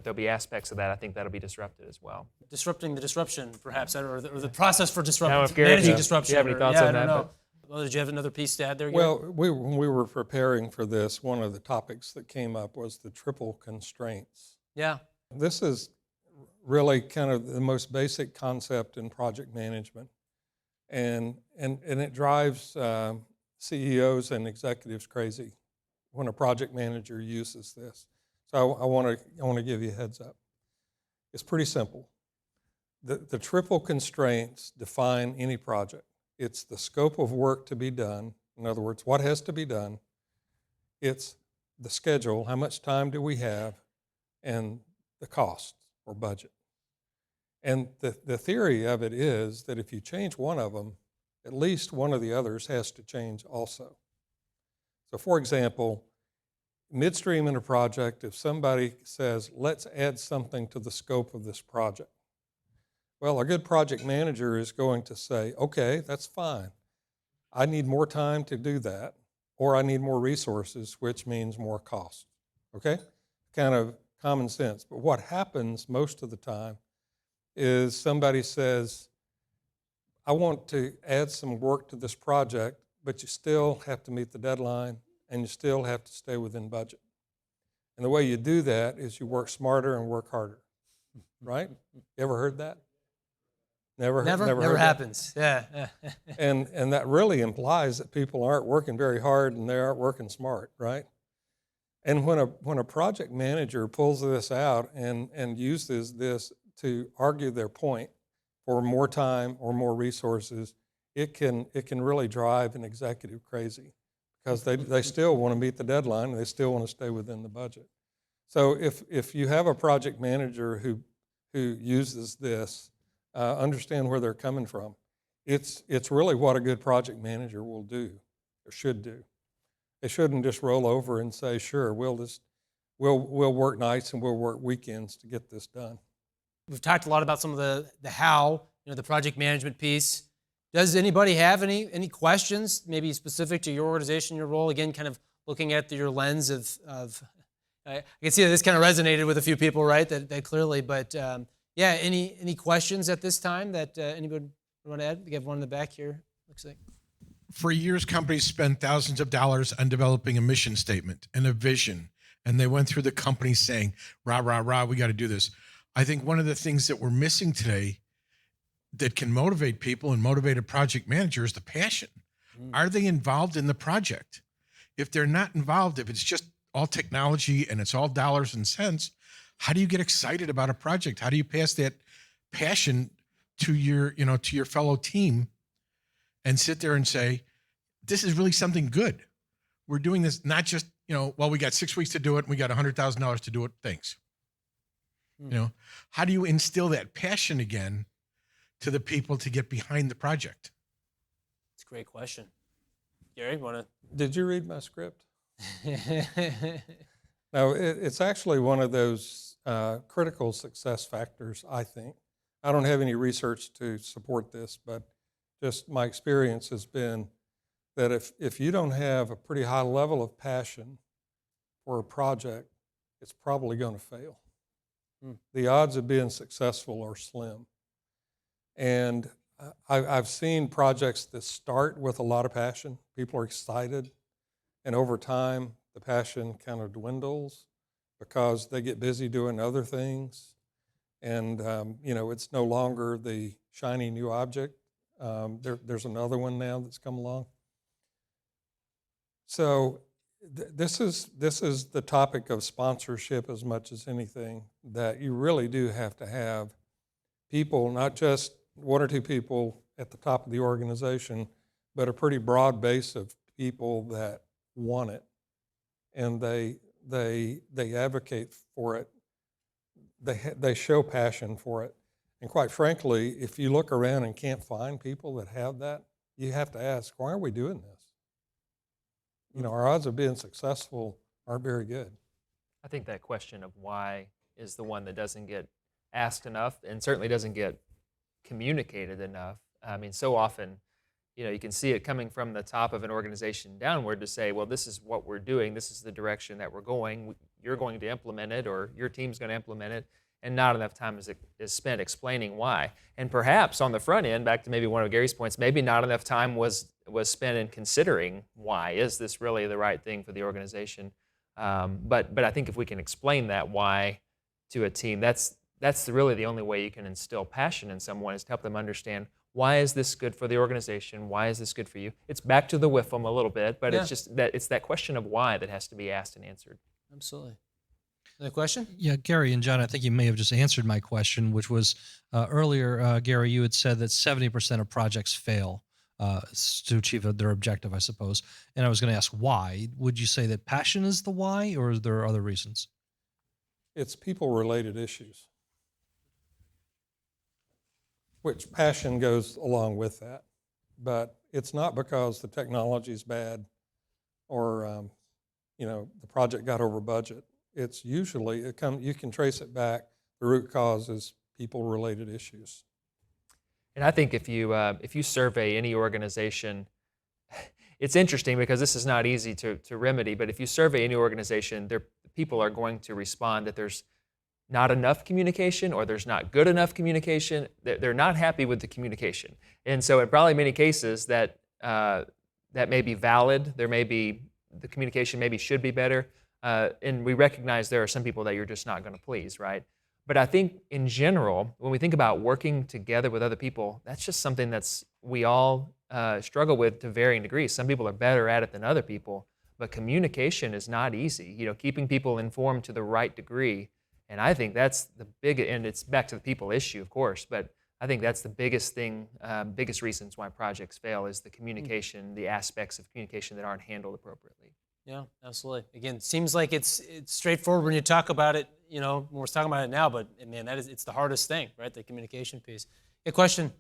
there'll be aspects of that I think that'll be disrupted as well. Disrupting the disruption, perhaps, or the process for Managing disruption. Do you have any thoughts on that? Well, did you have another piece to add there, Gary? Well, when we were preparing for this, one of the topics that came up was the triple constraints. Yeah. This is really kind of the most basic concept in project management. And it drives CEOs and executives crazy when a project manager uses this. So I want to give you a heads up. It's pretty simple. The triple constraints define any project. It's the scope of work to be done. In other words, what has to be done. It's the schedule, how much time do we have, and the cost or budget. And the theory of it is that if you change one of them, at least one of the others has to change also. So for example, midstream in a project, if somebody says, let's add something to the scope of this project, well, a good project manager is going to say, okay, that's fine. I need more time to do that, or I need more resources, which means more cost. Okay? Kind of common sense. But what happens most of the time is somebody says, I want to add some work to this project, but you still have to meet the deadline and you still have to stay within budget. And the way you do that is you work smarter and work harder, right? You ever heard that? Never happens. Yeah. And that really implies that people aren't working very hard and they aren't working smart, right? And when a project manager pulls this out and uses this to argue their point for more time or more resources, it can really drive an executive crazy because they still want to meet the deadline and they still want to stay within the budget. So if you have a project manager who uses this, understand where they're coming from. It's really what a good project manager will do or should do. They shouldn't just roll over and say, sure, we'll work nights and we'll work weekends to get this done. We've talked a lot about some of the how, the project management piece. Does anybody have any questions, maybe specific to your organization, your role? Again, kind of looking at your lens of I can see that this kind of resonated with a few people, right? That clearly, but yeah, any questions at this time that anybody want to add? We have one in the back here, looks like. For years, companies spent thousands of dollars on developing a mission statement and a vision, and they went through the company saying, rah, rah, rah, we got to do this. I think one of the things that we're missing today that can motivate people and motivate a project manager is the passion. Are they involved in the project? If they're not involved, if it's just all technology and it's all dollars and cents, how do you get excited about a project? How do you pass that passion to your fellow team and sit there and say, this is really something good. We're doing this not just, well, we got 6 weeks to do it and we got $100,000 to do it. Thanks. How do you instill that passion again to the people to get behind the project? It's a great question. Gary, want to? Did you read my script? No, it's actually one of those critical success factors, I think. I don't have any research to support this, but just my experience has been that if you don't have a pretty high level of passion for a project, it's probably going to fail. The odds of being successful are slim. And I've seen projects that start with a lot of passion. People are excited. And over time, the passion kind of dwindles because they get busy doing other things. And, it's no longer the shiny new object There's another one now that's come along. So this is the topic of sponsorship as much as anything, that you really do have to have people, not just one or two people at the top of the organization, but a pretty broad base of people that want it, and they advocate for it. They show passion for it. And quite frankly, if you look around and can't find people that have that, you have to ask, why are we doing this? You know, our odds of being successful aren't very good. I think that question of why is the one that doesn't get asked enough, and certainly doesn't get communicated enough. I mean, so often, you know, you can see it coming from the top of an organization downward to say, well, this is what we're doing, this is the direction that we're going, you're going to implement it, or your team's going to implement it, and not enough time is spent explaining why. And perhaps on the front end, back to maybe one of Gary's points, maybe not enough time was spent in considering why. Is this really the right thing for the organization? But I think if we can explain that why to a team, that's really the only way you can instill passion in someone, is to help them understand, why is this good for the organization? Why is this good for you? It's back to the WIFM a little bit, but it's just that it's that question of why that has to be asked and answered. Absolutely. Another question? Yeah, Gary and John, I think you may have just answered my question, which was earlier, Gary, you had said that 70% of projects fail to achieve their objective, I suppose. And I was going to ask why. Would you say that passion is the why, or are there other reasons? It's people-related issues, which passion goes along with that. But it's not because the technology is bad or the project got over budget. It's usually, you can trace it back. The root cause is people-related issues. And I think if you survey any organization, it's interesting because this is not easy to remedy, but if you survey any organization, people are going to respond that there's not enough communication, or there's not good enough communication. They're not happy with the communication. And so in probably many cases that may be valid. The communication maybe should be better. And we recognize there are some people that you're just not going to please, right? But I think in general, when we think about working together with other people, that's just something we all struggle with to varying degrees. Some people are better at it than other people, but communication is not easy. You know, keeping people informed to the right degree. And I think that's and it's back to the people issue, of course, but I think that's the biggest thing, biggest reasons why projects fail is the communication, the aspects of communication that aren't handled appropriately. Yeah, absolutely. Again, it seems like it's straightforward when you talk about it, you know, when we're talking about it now, but man, it's the hardest thing, right? The communication piece. A question?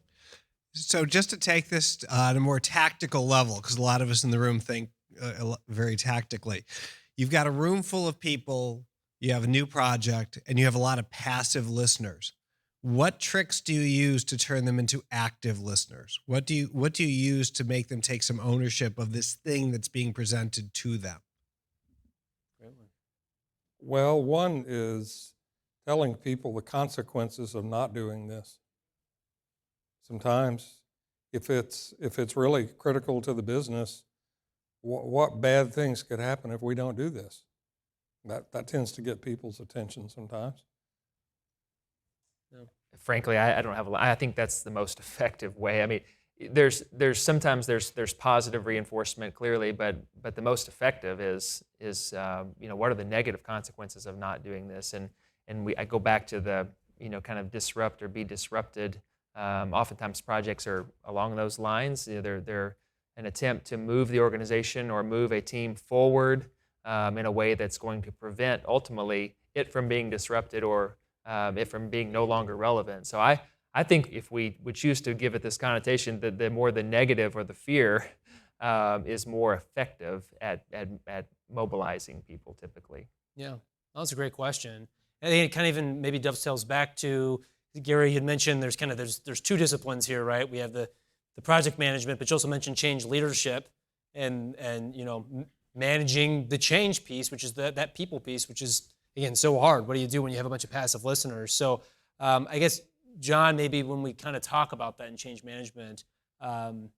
So just to take this on a more tactical level, because a lot of us in the room think very tactically. You've got a room full of people, you have a new project, and you have a lot of passive listeners. What tricks do you use to turn them into active listeners? What do you use to make them take some ownership of this thing that's being presented to them? Well, one is telling people the consequences of not doing this. Sometimes, if it's really critical to the business, what bad things could happen if we don't do this? That tends to get people's attention sometimes. Frankly, I don't have I think that's the most effective way. I mean, there's sometimes positive reinforcement clearly, but the most effective is what are the negative consequences of not doing this? And I go back to the kind of disrupt or be disrupted. Oftentimes projects are along those lines. They're an attempt to move the organization or move a team forward in a way that's going to prevent ultimately it from being disrupted or it from being no longer relevant. So I think if we would choose to give it this connotation, that the more the negative or the fear is more effective at mobilizing people typically. Yeah, that's a great question. I think it kind of even maybe dovetails back to Gary had mentioned. There's two disciplines here, right? We have the project management, but you also mentioned change leadership and managing the change piece, which is that people piece, which is again so hard. What do you do when you have a bunch of passive listeners? So I guess John, maybe when we kind of talk about that in change management, and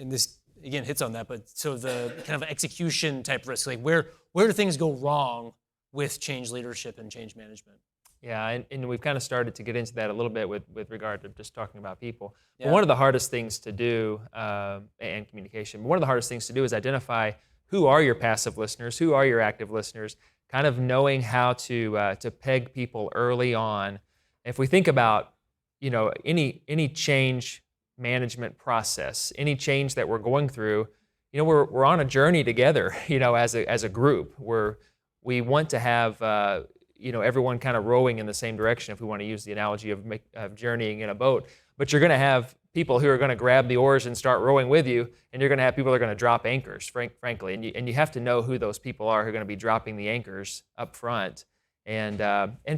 this again hits on that, but so the kind of execution type risk, like where do things go wrong with change leadership and change management? Yeah, and we've kind of started to get into that a little bit with regard to just talking about people. Yeah. But one of the hardest things to do, and communication, but one of the hardest things to do is identify who are your passive listeners, who are your active listeners, kind of knowing how to peg people early on. If we think about, any change management process, any change that we're going through, we're on a journey together, as a group. We want to have everyone kind of rowing in the same direction, if we want to use the analogy of journeying in a boat. But you're going to have people who are going to grab the oars and start rowing with you, and you're going to have people that are going to drop anchors, frankly. And you have to know who those people are who are going to be dropping the anchors up front, and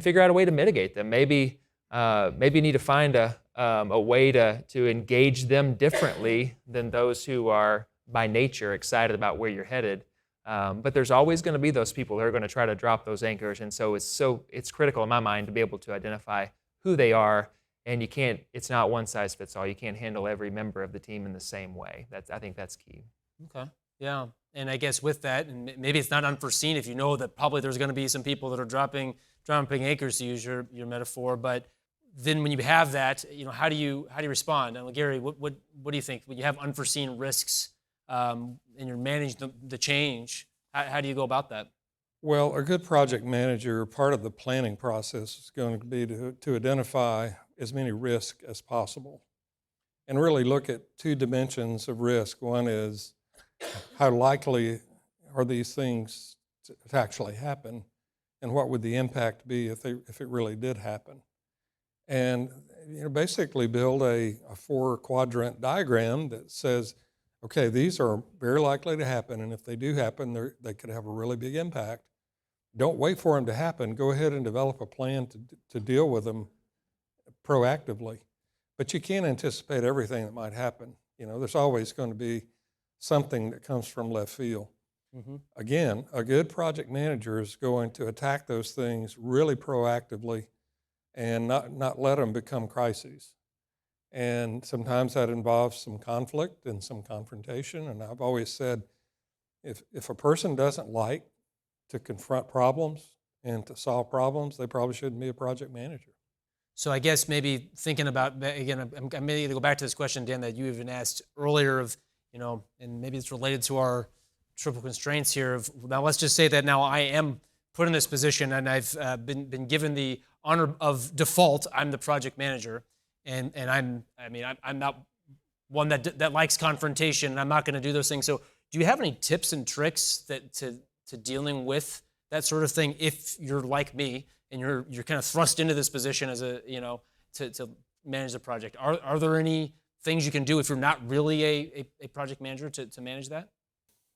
figure out a way to mitigate them. Maybe you need to find a way to engage them differently than those who are by nature excited about where you're headed. But there's always going to be those people who are going to try to drop those anchors, and so it's critical in my mind to be able to identify who they are, and it's not one size fits all. You can't handle every member of the team in the same way. I think that's key. Okay. Yeah. And I guess with that, and maybe it's not unforeseen if you know that probably there's going to be some people that are dropping anchors, to use your metaphor. But then when you have that, how do you respond? And Gary, what do you think when you have unforeseen risks and you're managing the change? How do you go about that? Well, a good project manager, part of the planning process is going to be to identify as many risks as possible and really look at two dimensions of risk. One is how likely are these things to actually happen, and what would the impact be if it really did happen? And basically build a 4-quadrant diagram that says, okay, these are very likely to happen, and if they do happen, they could have a really big impact. Don't wait for them to happen. Go ahead and develop a plan to deal with them proactively. But you can't anticipate everything that might happen. There's always going to be something that comes from left field. Mm-hmm. Again, a good project manager is going to attack those things really proactively and not let them become crises. And sometimes that involves some conflict and some confrontation. And I've always said, if a person doesn't like to confront problems and to solve problems, they probably shouldn't be a project manager. So I guess maybe thinking about, again, I'm maybe going to go back to this question, Dan, that you even asked earlier of, and maybe it's related to our triple constraints here of, now let's just say that now I am put in this position and I've been given the honor of default. I'm the project manager, and I'm not one that likes confrontation, and I'm not going to do those things. So do you have any tips and tricks that to dealing with that sort of thing if you're like me and you're kind of thrust into this position as to manage the project? Are there any things you can do if you're not really a project manager to manage that?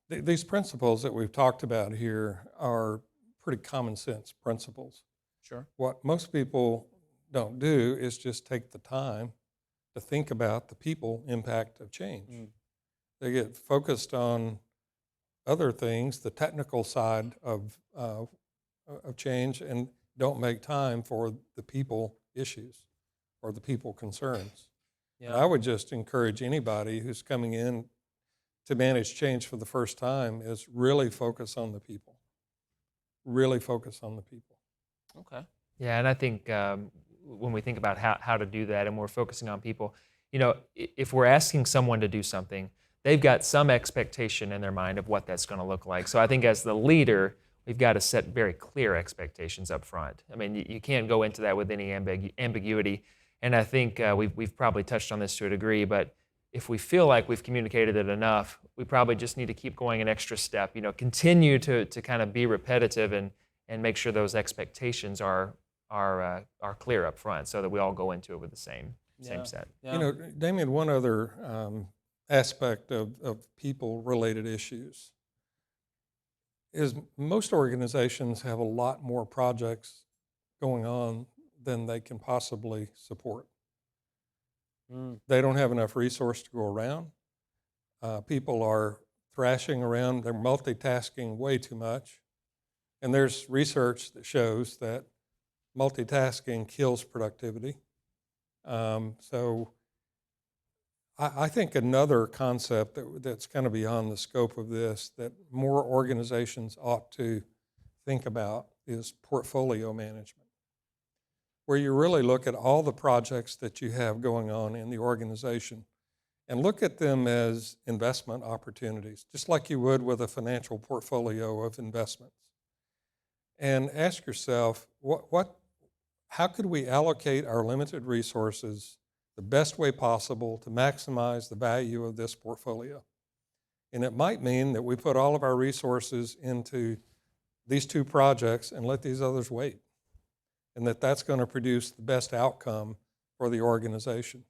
These principles that we've talked about here are pretty common sense principles. Sure. What most people don't do is just take the time to think about the people impact of change. They get focused on other things, the technical side of change, and don't make time for the people issues or the people concerns. Yeah. And I would just encourage anybody who's coming in to manage change for the first time is really focus on the people. Really focus on the people. Okay. Yeah, and I think when we think about how to do that and we're focusing on people, if we're asking someone to do something, they've got some expectation in their mind of what that's going to look like. So I think as the leader, we've got to set very clear expectations up front. I mean, you can't go into that with any ambiguity. And I think we've probably touched on this to a degree, but if we feel like we've communicated it enough, we probably just need to keep going an extra step. Continue to kind of be repetitive and make sure those expectations are clear up front, so that we all go into it with the same set. Yeah. Damien, one other aspect of people-related issues is most organizations have a lot more projects going on than they can possibly support. They don't have enough resource to go around. People are thrashing around. They're multitasking way too much. And there's research that shows that multitasking kills productivity. So I think another concept that's kind of beyond the scope of this that more organizations ought to think about is portfolio management. where you really look at all the projects that you have going on in the organization and look at them as investment opportunities, just like you would with a financial portfolio of investments. And ask yourself, how could we allocate our limited resources the best way possible to maximize the value of this portfolio? And it might mean that we put all of our resources into these 2 projects and let these others wait, and that's going to produce the best outcome for the organization.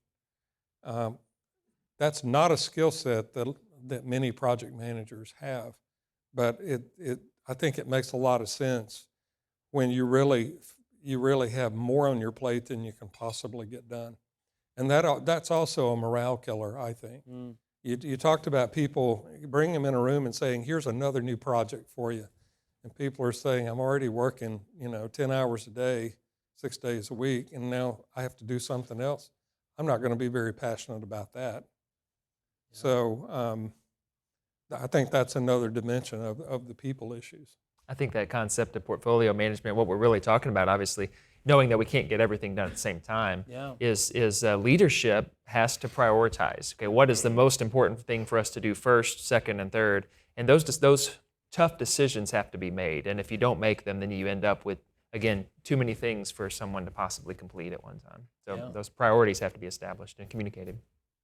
That's not a skill set that many project managers have, but I think it makes a lot of sense when you really have more on your plate than you can possibly get done. And that's also a morale killer, I think. You talked about people, bring them in a room and saying, here's another new project for you. And people are saying, I'm already working, 10 hours a day, 6 days a week, and now I have to do something else. I'm not going to be very passionate about that. Yeah. So I think that's another dimension of the people issues. I think that concept of portfolio management, what we're really talking about, obviously, knowing that we can't get everything done at the same time, is leadership has to prioritize. Okay, what is the most important thing for us to do first, second, and third? And those tough decisions have to be made. And if you don't make them, then you end up with, again, too many things for someone to possibly complete at one time. So those priorities have to be established and communicated.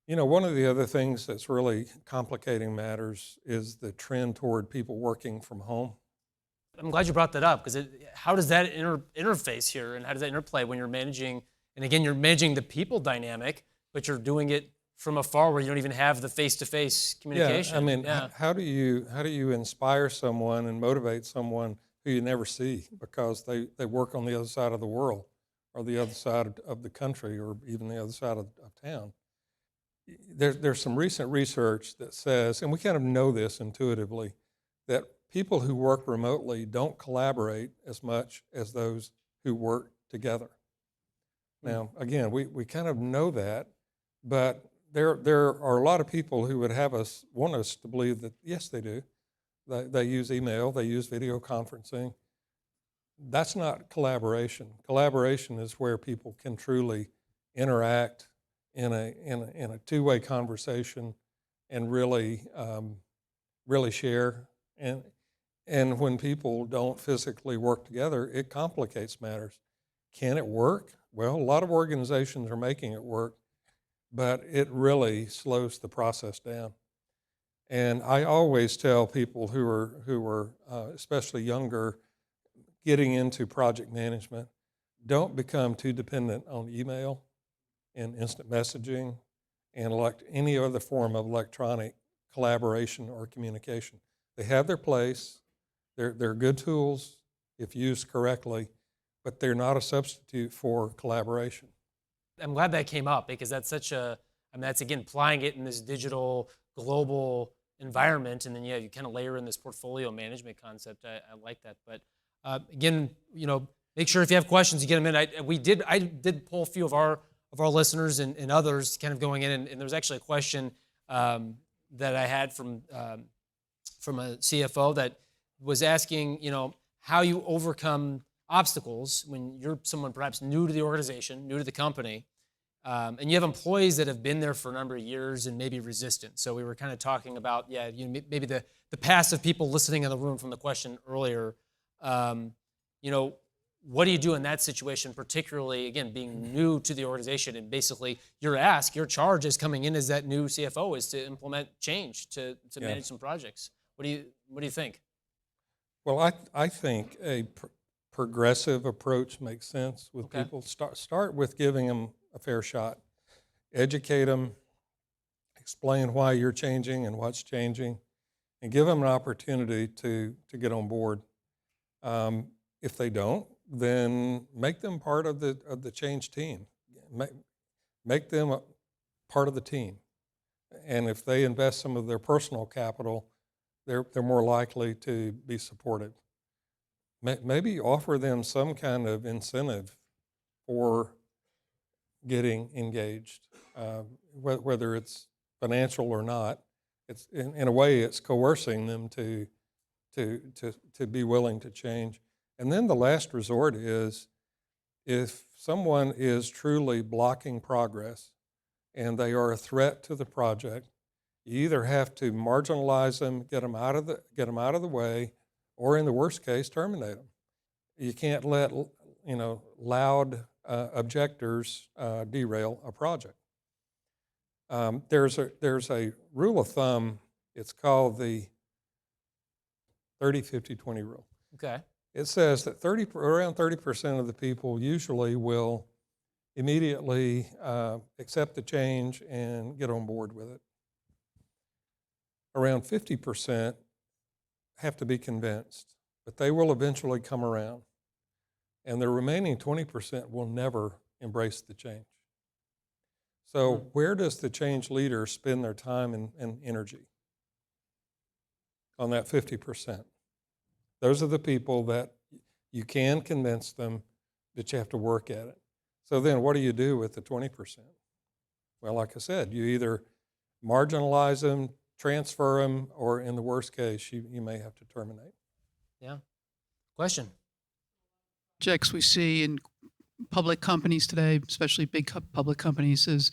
One of the other things that's really complicating matters is the trend toward people working from home. I'm glad you brought that up, because how does that interface here, and how does that interplay when you're managing, and again, you're managing the people dynamic, but you're doing it from afar where you don't even have the face-to-face communication. How do you inspire someone and motivate someone who you never see because they work on the other side of the world or the other side of the country or even the other side of town? There's some recent research that says, and we kind of know this intuitively, that people who work remotely don't collaborate as much as those who work together. Now, again, we kind of know that, but there are a lot of people who would want us to believe that, yes, they do. They use email, they use video conferencing. That's not collaboration. Collaboration is where people can truly interact in a two-way conversation and really share. And when people don't physically work together, it complicates matters. Can it work? Well, a lot of organizations are making it work, but it really slows the process down. And I always tell people who are especially younger, getting into project management, don't become too dependent on email and instant messaging and any other form of electronic collaboration or communication. They have their place. They're good tools if used correctly, but they're not a substitute for collaboration. I'm glad that came up, because that's that's again applying it in this digital global environment, and then you kind of layer in this portfolio management concept. I like that. But again, make sure if you have questions, you get them in. I did poll a few of our listeners and others kind of going in, and there was actually a question that I had from a CFO that was asking, how you overcome obstacles when you're someone perhaps new to the organization, new to the company, and you have employees that have been there for a number of years and maybe resistant. So we were kind of talking about, maybe the passive people listening in the room from the question earlier. What do you do in that situation, particularly, again, being new to the organization, and basically your charge is coming in as that new CFO is to implement change, to manage some projects. What do you think? Well, I think a progressive approach makes sense with people. Start with giving them a fair shot. Educate them, explain why you're changing and what's changing, and give them an opportunity to get on board. If they don't, then make them part of the change team. Make them a part of the team. And if they invest some of their personal capital, they're more likely to be supported. Maybe offer them some kind of incentive for getting engaged, whether it's financial or not. It's in a way it's coercing them to be willing to change. And then the last resort is if someone is truly blocking progress and they are a threat to the project, you either have to marginalize them, get them out of the way, or in the worst case, terminate them. You can't let loud objectors derail a project. There's a rule of thumb. It's called the 30-50-20 rule. Okay. It says that around 30% of the people usually will immediately accept the change and get on board with it. Around 50% have to be convinced, but they will eventually come around. And the remaining 20% will never embrace the change. So where does the change leader spend their time and energy? On that 50%. Those are the people that you can convince them, that you have to work at it. So then what do you do with the 20%? Well, like I said, you either marginalize them, transfer them, or in the worst case, you may have to terminate. Yeah. Question? Projects we see in public companies today, especially big public companies, is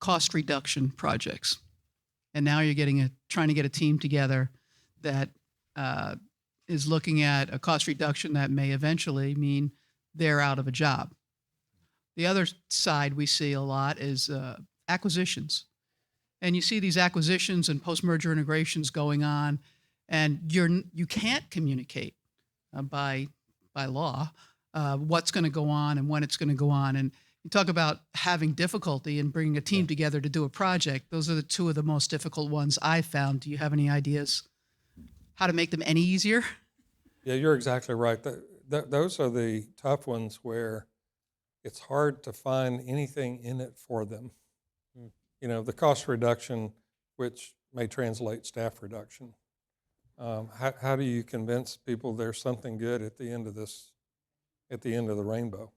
cost reduction projects. And now you're trying to get a team together that is looking at a cost reduction that may eventually mean they're out of a job. The other side we see a lot is acquisitions. And you see these acquisitions and post-merger integrations going on, and you can't communicate by law what's going to go on and when it's going to go on. And you talk about having difficulty in bringing a team together to do a project. Those are the two of the most difficult ones I've found. Do you have any ideas how to make them any easier? Yeah, you're exactly right. Those are the tough ones where it's hard to find anything in it for them. The cost reduction, which may translate staff reduction. How do you convince people there's something good at the end of the rainbow?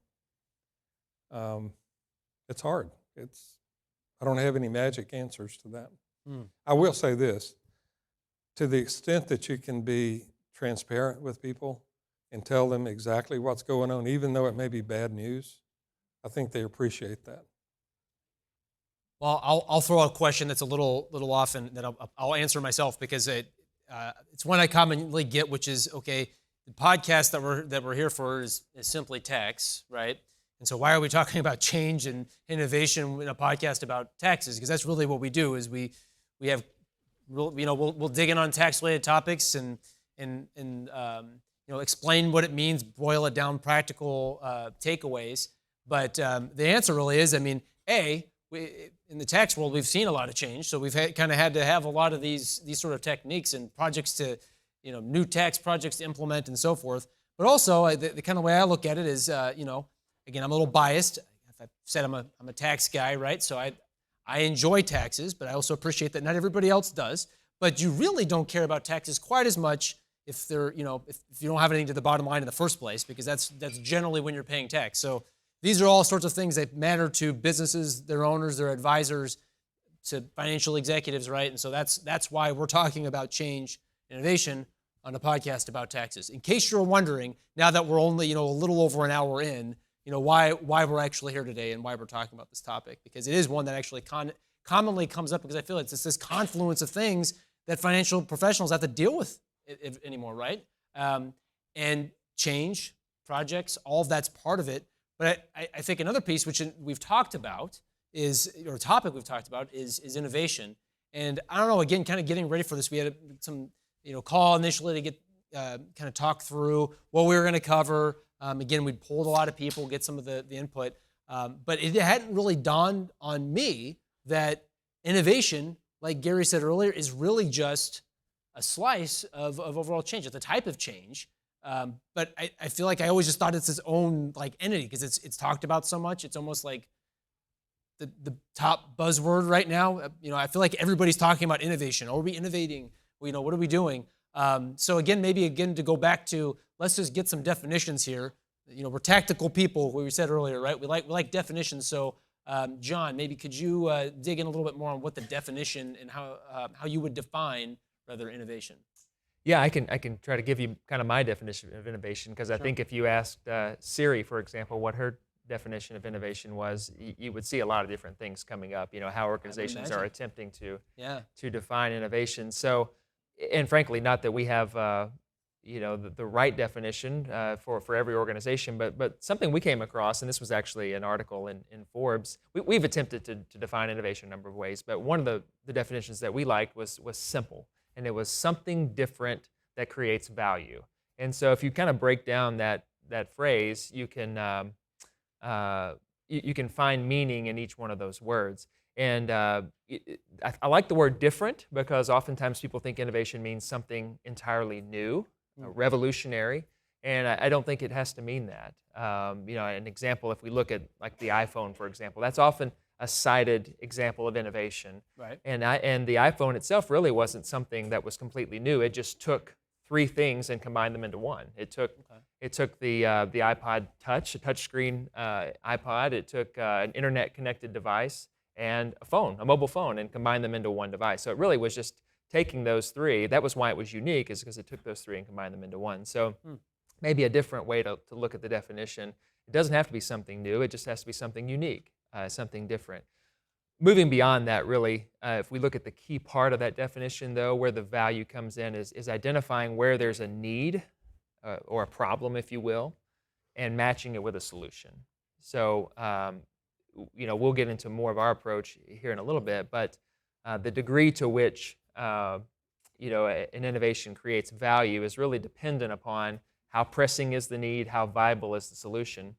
It's hard. I don't have any magic answers to that. I will say this, to the extent that you can be transparent with people and tell them exactly what's going on, even though it may be bad news, I think they appreciate that. Well, I'll throw out a question that's a little off, and that I'll answer myself, because it's one I commonly get, which is, okay, the podcast that we're here for is simply tax, right? And so why are we talking about change and innovation in a podcast about taxes? Because that's really what we do. Is we have, we'll dig in on tax-related topics and explain what it means, boil it down, practical takeaways. But the answer really is, in the tax world, we've seen a lot of change, so we've had to have a lot of these sort of techniques and projects to, new tax projects to implement and so forth. But also, the kind of way I look at it is, again, I'm a little biased. I've said I'm a tax guy, right? So I enjoy taxes, but I also appreciate that not everybody else does. But you really don't care about taxes quite as much if they're, if you don't have anything to the bottom line in the first place, because that's generally when you're paying tax. So these are all sorts of things that matter to businesses, their owners, their advisors, to financial executives, right? And so that's why we're talking about change innovation on a podcast about taxes. In case you're wondering, now that we're only a little over an hour in, why we're actually here today and why we're talking about this topic, because it is one that actually commonly comes up, because I feel it's this confluence of things that financial professionals have to deal with anymore, right? And change, projects, all of that's part of it. But I think another piece, which we've talked about, is innovation. And I don't know, again, kind of getting ready for this, we had some call initially to get kind of talk through what we were going to cover. Again, we'd polled a lot of people, get some of the input. But it hadn't really dawned on me that innovation, like Gary said earlier, is really just a slice of overall change. It's a type of change. But I feel like I always just thought it's its own entity, because it's talked about so much. It's almost like the top buzzword right now. I feel like everybody's talking about innovation. Are we innovating? What are we doing? So maybe to go back to, let's just get some definitions here. We're tactical people, we said earlier, right? We like definitions. So John, maybe could you dig in a little bit more on what the definition and how you would define innovation? Yeah, I can try to give you kind of my definition of innovation, because I think if you asked Siri, for example, what her definition of innovation was, you would see a lot of different things coming up. How organizations are imagine. attempting to Yeah. define innovation. So, and frankly, not that we have the right definition for every organization, but something we came across, and this was actually an article in Forbes. We've attempted to define innovation a number of ways, but one of the definitions that we liked was simple, and it was something different that creates value. And so, if you kind of break down that phrase, you can you can find meaning in each one of those words. And I like the word different, because oftentimes people think innovation means something entirely new, revolutionary, and I don't think it has to mean that. An example, if we look at like the iPhone, for example, that's often a cited example of innovation. Right. And the iPhone itself really wasn't something that was completely new. It just took three things and combined them into one. It took the iPod Touch, a touchscreen iPod. It took an internet-connected device and a mobile phone, and combined them into one device. So it really was just taking those three. That was why it was unique, is because it took those three and combined them into one. So maybe a different way to look at the definition. It doesn't have to be something new. It just has to be something unique, something different. Moving beyond that, really, if we look at the key part of that definition, though, where the value comes in is identifying where there's a need or a problem, if you will, and matching it with a solution. So, we'll get into more of our approach here in a little bit, but the degree to which an innovation creates value is really dependent upon how pressing is the need, how viable is the solution.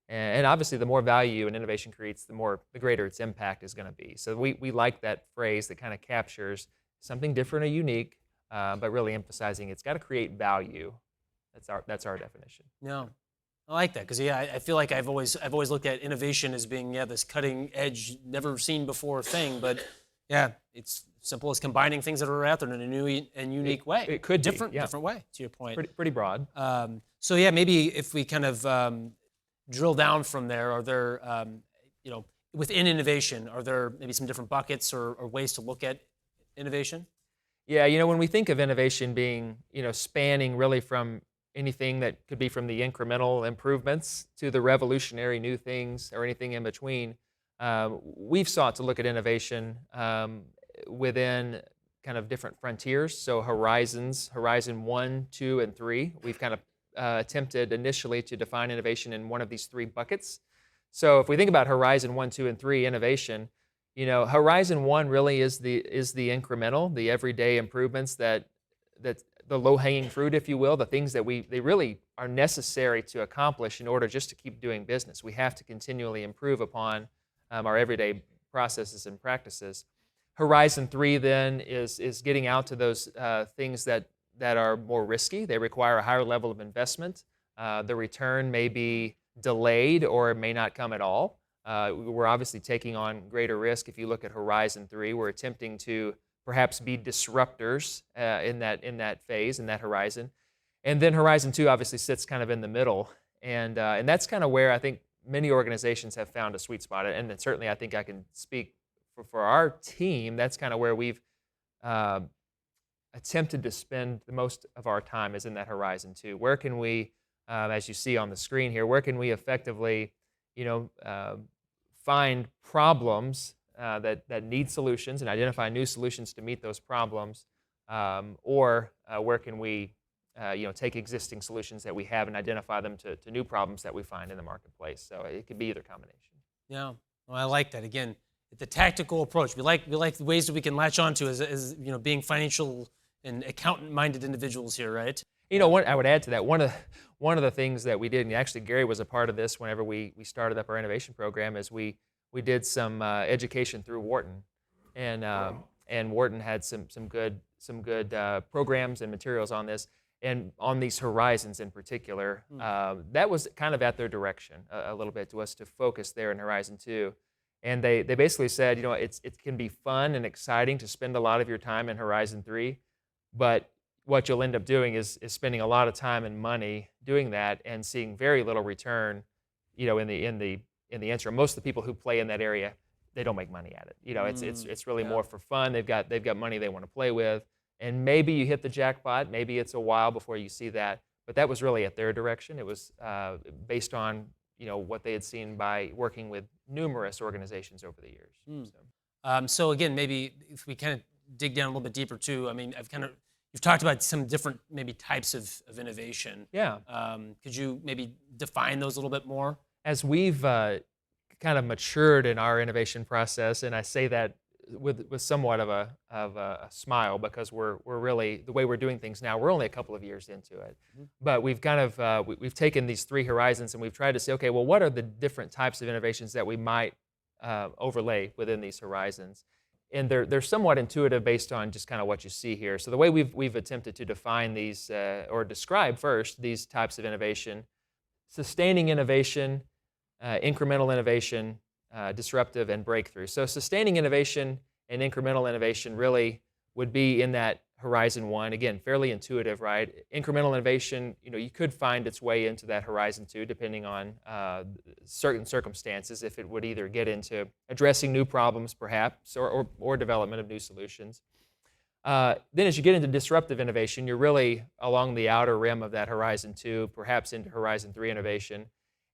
And obviously, the more value an innovation creates, the greater its impact is going to be. So we like that phrase that kind of captures something different or unique, but really emphasizing it's got to create value. That's our definition. No, I like that, because I feel like I've always looked at innovation as being this cutting edge, never seen before thing, but it's simple as combining things that are out there in a new and unique way. It could be, different way, to your point. Pretty broad. So maybe if we kind of drill down from there, are there within innovation, are there maybe some different buckets or ways to look at innovation? Yeah, when we think of innovation being, spanning really from anything that could be from the incremental improvements to the revolutionary new things or anything in between, we've sought to look at innovation within kind of different frontiers. So horizons, Horizon 1, 2, and 3. We've kind of attempted initially to define innovation in one of these three buckets. So if we think about Horizon 1, 2, and 3 innovation, Horizon 1 really is the incremental, the everyday improvements that the low-hanging fruit, if you will, the things that they really are necessary to accomplish in order just to keep doing business. We have to continually improve upon our everyday processes and practices. Horizon 3 then is getting out to those things that are more risky. They require a higher level of investment. The return may be delayed or it may not come at all. We're obviously taking on greater risk. If you look at Horizon 3, we're attempting to perhaps be disruptors in that phase, in that horizon. And then Horizon 2 obviously sits kind of in the middle. And that's kind of where I think many organizations have found a sweet spot. And then certainly I think I can speak for our team, that's kind of where we've attempted to spend the most of our time, is in that Horizon 2. Where can we, as you see on the screen here, where can we effectively, find problems that need solutions and identify new solutions to meet those problems, or where can we, take existing solutions that we have and identify them to new problems that we find in the marketplace. So it could be either combination. Yeah, well, I like that. Again, the tactical approach. We like the ways that we can latch onto as being financial and accountant-minded individuals here, right? What I would add to that, one of the things that we did, and actually Gary was a part of this whenever we started up our innovation program, is we did some education through Wharton, and Wharton had some good programs and materials on this, and on these horizons in particular. That was kind of at their direction a little bit, to us to focus there in Horizon 2. And they basically said, it can be fun and exciting to spend a lot of your time in Horizon 3, but what you'll end up doing is spending a lot of time and money doing that and seeing very little return, in the interim. Most of the people who play in that area, they don't make money at it. It's really more for fun. They've got money they want to play with, and maybe you hit the jackpot. Maybe it's a while before you see that, but that was really at their direction. It was based on what they had seen by working with numerous organizations over the years. So again, maybe if we kind of dig down a little bit deeper too. I mean, you've talked about some different maybe types of innovation. Yeah. Could you maybe define those a little bit more? As we've kind of matured in our innovation process, and I say that with somewhat of a smile, because we're really, the way we're doing things now, we're only a couple of years into it. But we've kind of we've taken these 3 horizons and we've tried to say, okay, well, what are the different types of innovations that we might overlay within these horizons? And they're somewhat intuitive based on just kind of what you see here. So the way we've attempted to define these or describe first these types of innovation: sustaining innovation, incremental innovation, disruptive, and breakthrough. So sustaining innovation and incremental innovation really would be in that horizon 1. Again, fairly intuitive, right? Incremental innovation, you could find its way into that horizon 2, depending on certain circumstances, if it would either get into addressing new problems, perhaps, or development of new solutions. Then as you get into disruptive innovation, you're really along the outer rim of that horizon 2, perhaps into horizon 3 innovation.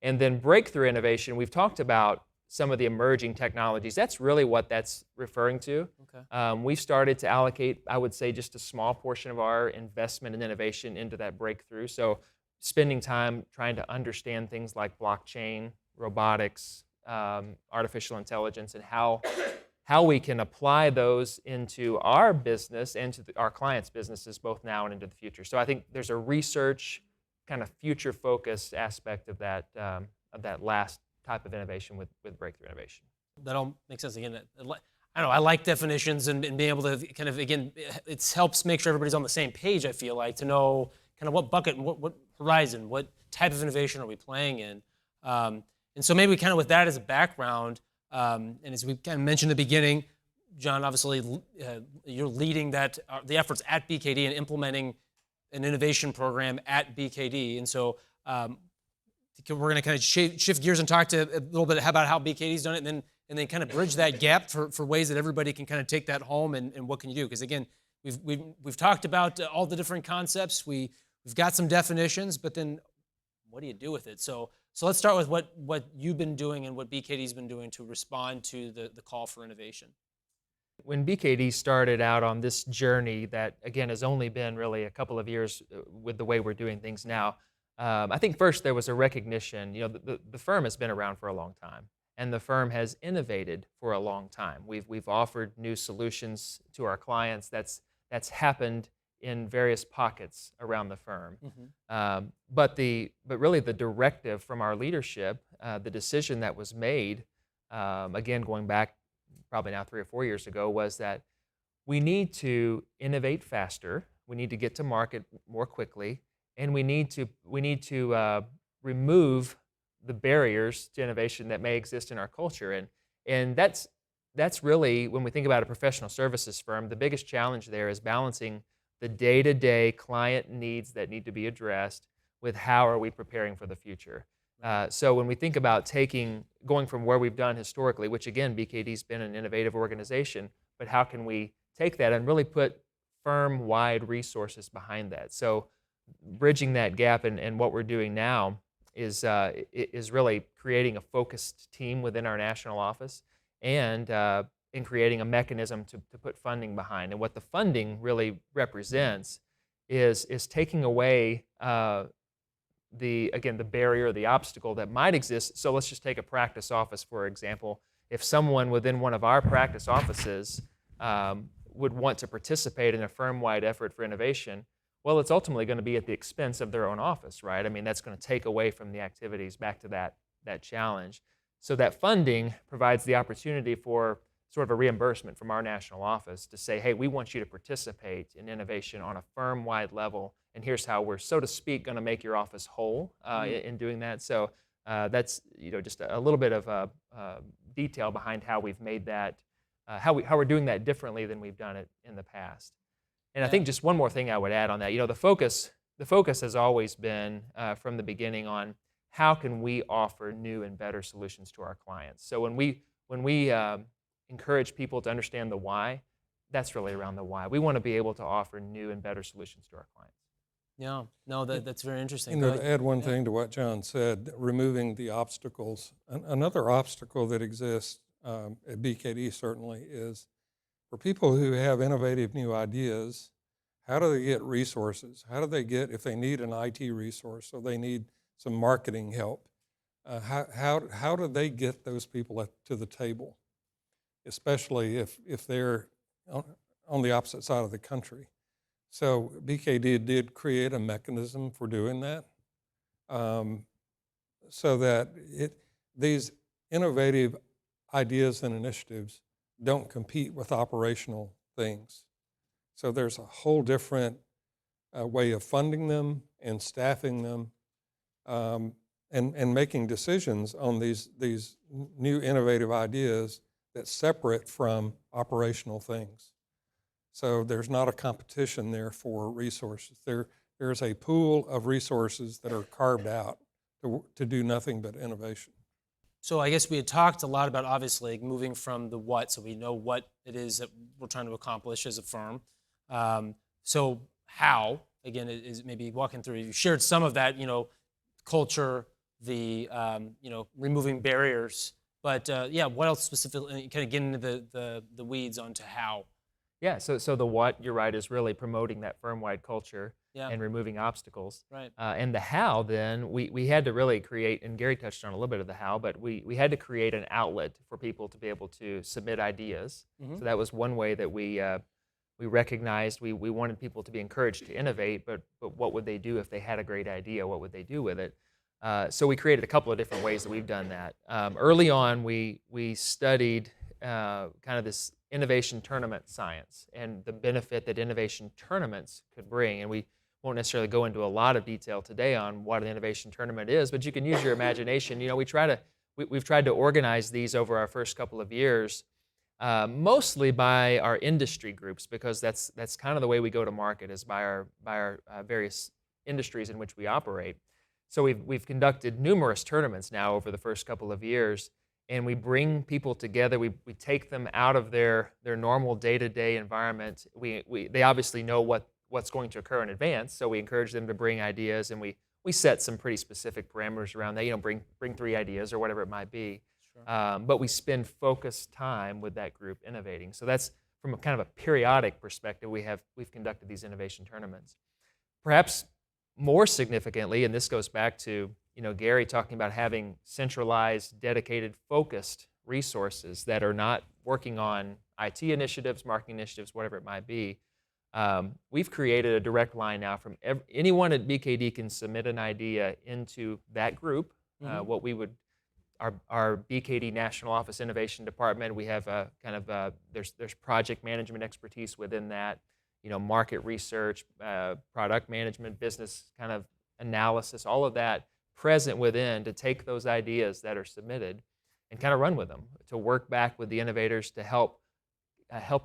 And then breakthrough innovation, we've talked about some of the emerging technologies. That's really what that's referring to. Okay. We've started to allocate, I would say, just a small portion of our investment in innovation into that breakthrough. So spending time trying to understand things like blockchain, robotics, artificial intelligence, and how we can apply those into our business and to our clients' businesses, both now and into the future. So I think there's a research, kind of future-focused aspect of that last type of innovation with breakthrough innovation. That all makes sense. Again, I don't know, I like definitions and being able to kind of, again, it helps make sure everybody's on the same page, I feel like, to know kind of what bucket and what horizon, what type of innovation are we playing in. And so maybe kind of with that as a background, and as we kind of mentioned at the beginning, John, obviously you're leading the efforts at BKD and implementing an innovation program at BKD. And so we're going to kind of shift gears and talk to a little bit about how BKD's done it, and then kind of bridge that gap for ways that everybody can kind of take that home and what can you do? Because again, we've talked about all the different concepts. We've got some definitions, but then what do you do with it? So let's start with what you've been doing and what BKD's been doing to respond to the call for innovation. When BKD started out on this journey that, again, has only been really a couple of years with the way we're doing things now, I think first there was a recognition, the firm has been around for a long time, and the firm has innovated for a long time. We've offered new solutions to our clients. That's happened in various pockets around the firm. But really the directive from our leadership, the decision that was made, again going back probably now 3 or 4 years ago, was that we need to innovate faster, we need to get to market more quickly, and we need to remove the barriers to innovation that may exist in our culture. And that's really, when we think about a professional services firm, the biggest challenge there is balancing the day-to-day client needs that need to be addressed with how are we preparing for the future. So when we think about going from where we've done historically, which again, BKD's been an innovative organization, but how can we take that and really put firm-wide resources behind that? So bridging that gap and what we're doing now is really creating a focused team within our national office and in creating a mechanism to put funding behind. And what the funding really represents is taking away the barrier, the obstacle that might exist. So let's just take a practice office, for example. If someone within one of our practice offices would want to participate in a firm-wide effort for innovation, well, it's ultimately going to be at the expense of their own office, right? I mean, that's going to take away from the activities, back to that challenge. So that funding provides the opportunity for sort of a reimbursement from our national office to say, hey, we want you to participate in innovation on a firm-wide level, and here's how we're, so to speak, going to make your office whole in doing that. So that's just a little bit of detail behind how we've made that, how we're doing that differently than we've done it in the past. And I think just one more thing I would add on that, the focus has always been from the beginning on how can we offer new and better solutions to our clients. So when we encourage people to understand the why, that's really around the why. We want to be able to offer new and better solutions to our clients. Yeah, no, that's very interesting. You know, Go to ahead. add one thing to what John said, removing the obstacles. Another obstacle that exists at BKD certainly is for people who have innovative new ideas, how do they get resources? How do they get, if they need an IT resource or they need some marketing help, how do they get those people to the table, especially if they're on the opposite side of the country? So BKD did create a mechanism for doing that, so that these innovative ideas and initiatives don't compete with operational things. So there's a whole different way of funding them and staffing them, and making decisions on these new innovative ideas that's separate from operational things. So there's not a competition there for resources. There's a pool of resources that are carved out to do nothing but innovation. So I guess we had talked a lot about, obviously, moving from the what, so we know what it is that we're trying to accomplish as a firm. So how, again, is maybe walking through, you shared some of that, culture, the, removing barriers, but yeah, what else specifically, kind of getting into the weeds onto how? Yeah, so the what, you're right, is really promoting that firm-wide culture Yeah. and removing obstacles. Right. And the how, then, we had to really create, and Gary touched on a little bit of the how, but we had to create an outlet for people to be able to submit ideas. Mhm. So that was one way that we recognized we wanted people to be encouraged to innovate, but what would they do if they had a great idea? What would they do with it? So we created a couple of different ways that we've done that. Early on, we studied kind of this innovation tournament science and the benefit that innovation tournaments could bring. And we won't necessarily go into a lot of detail today on what an innovation tournament is, but you can use your imagination. We've tried to organize these over our first couple of years, mostly by our industry groups, because that's kind of the way we go to market, is by our various industries in which we operate. So we've conducted numerous tournaments now over the first couple of years, and we bring people together. We take them out of their normal day-to-day environment. They obviously know what's going to occur in advance, so we encourage them to bring ideas, and we set some pretty specific parameters around that. Bring 3 ideas or whatever it might be. Sure. But we spend focused time with that group innovating. So that's from a kind of a periodic perspective. We've conducted these innovation tournaments. Perhaps more significantly, and this goes back to Gary talking about having centralized, dedicated, focused resources that are not working on IT initiatives, marketing initiatives, whatever it might be. We've created a direct line now from anyone at BKD can submit an idea into that group. Mm-hmm. Our BKD National Office Innovation Department, we have a kind of there's project management expertise within that. Market research, product management, business kind of analysis, all of that present within to take those ideas that are submitted and kind of run with them, to work back with the innovators to help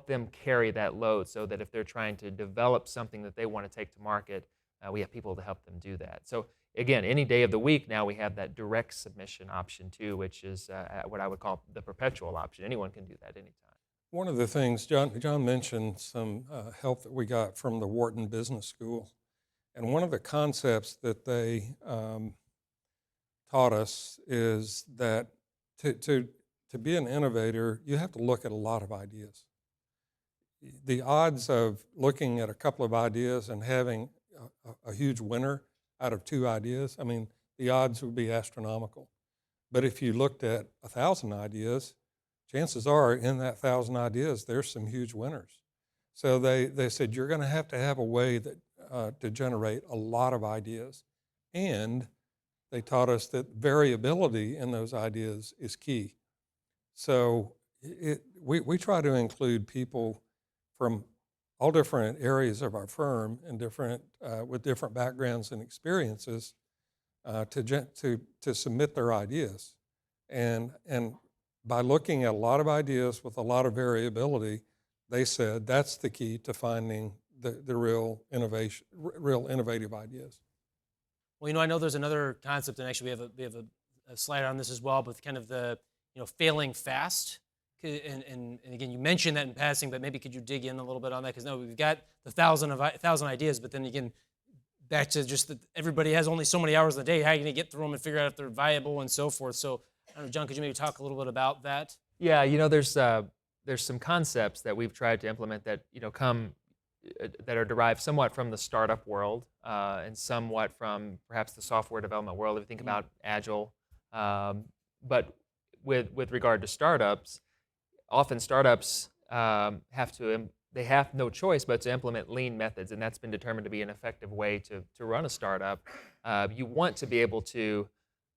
them carry that load, so that if they're trying to develop something that they want to take to market, we have people to help them do that. So again, any day of the week now we have that direct submission option too, which is what I would call the perpetual option. Anyone can do that anytime. One of the things, John mentioned some help that we got from the Wharton Business School. And one of the concepts that they taught us is that to be an innovator, you have to look at a lot of ideas. The odds of looking at a couple of ideas and having a huge winner out of 2 ideas, the odds would be astronomical. But if you looked at 1,000 ideas, chances are in that 1,000 ideas, there's some huge winners. So they said, you're going to have a way that to generate a lot of ideas. And they taught us that variability in those ideas is key. So we try to include people from all different areas of our firm and with different backgrounds and experiences to submit their ideas. And by looking at a lot of ideas with a lot of variability, they said that's the key to finding the real innovative ideas. Well, I know there's another concept, and actually we have a slide on this as well, but kind of the failing fast. And again, you mentioned that in passing, but maybe could you dig in a little bit on that? Because we've got the 1,000 ideas, but then again, back to just that everybody has only so many hours in the day. How are you going to get through them and figure out if they're viable and so forth? So, I don't know, John, could you maybe talk a little bit about that? Yeah, there's some concepts that we've tried to implement that come that are derived somewhat from the startup world and somewhat from perhaps the software development world. If you think about agile, but with regard to startups, often startups they have no choice but to implement lean methods, and that's been determined to be an effective way to run a startup. You want to be able to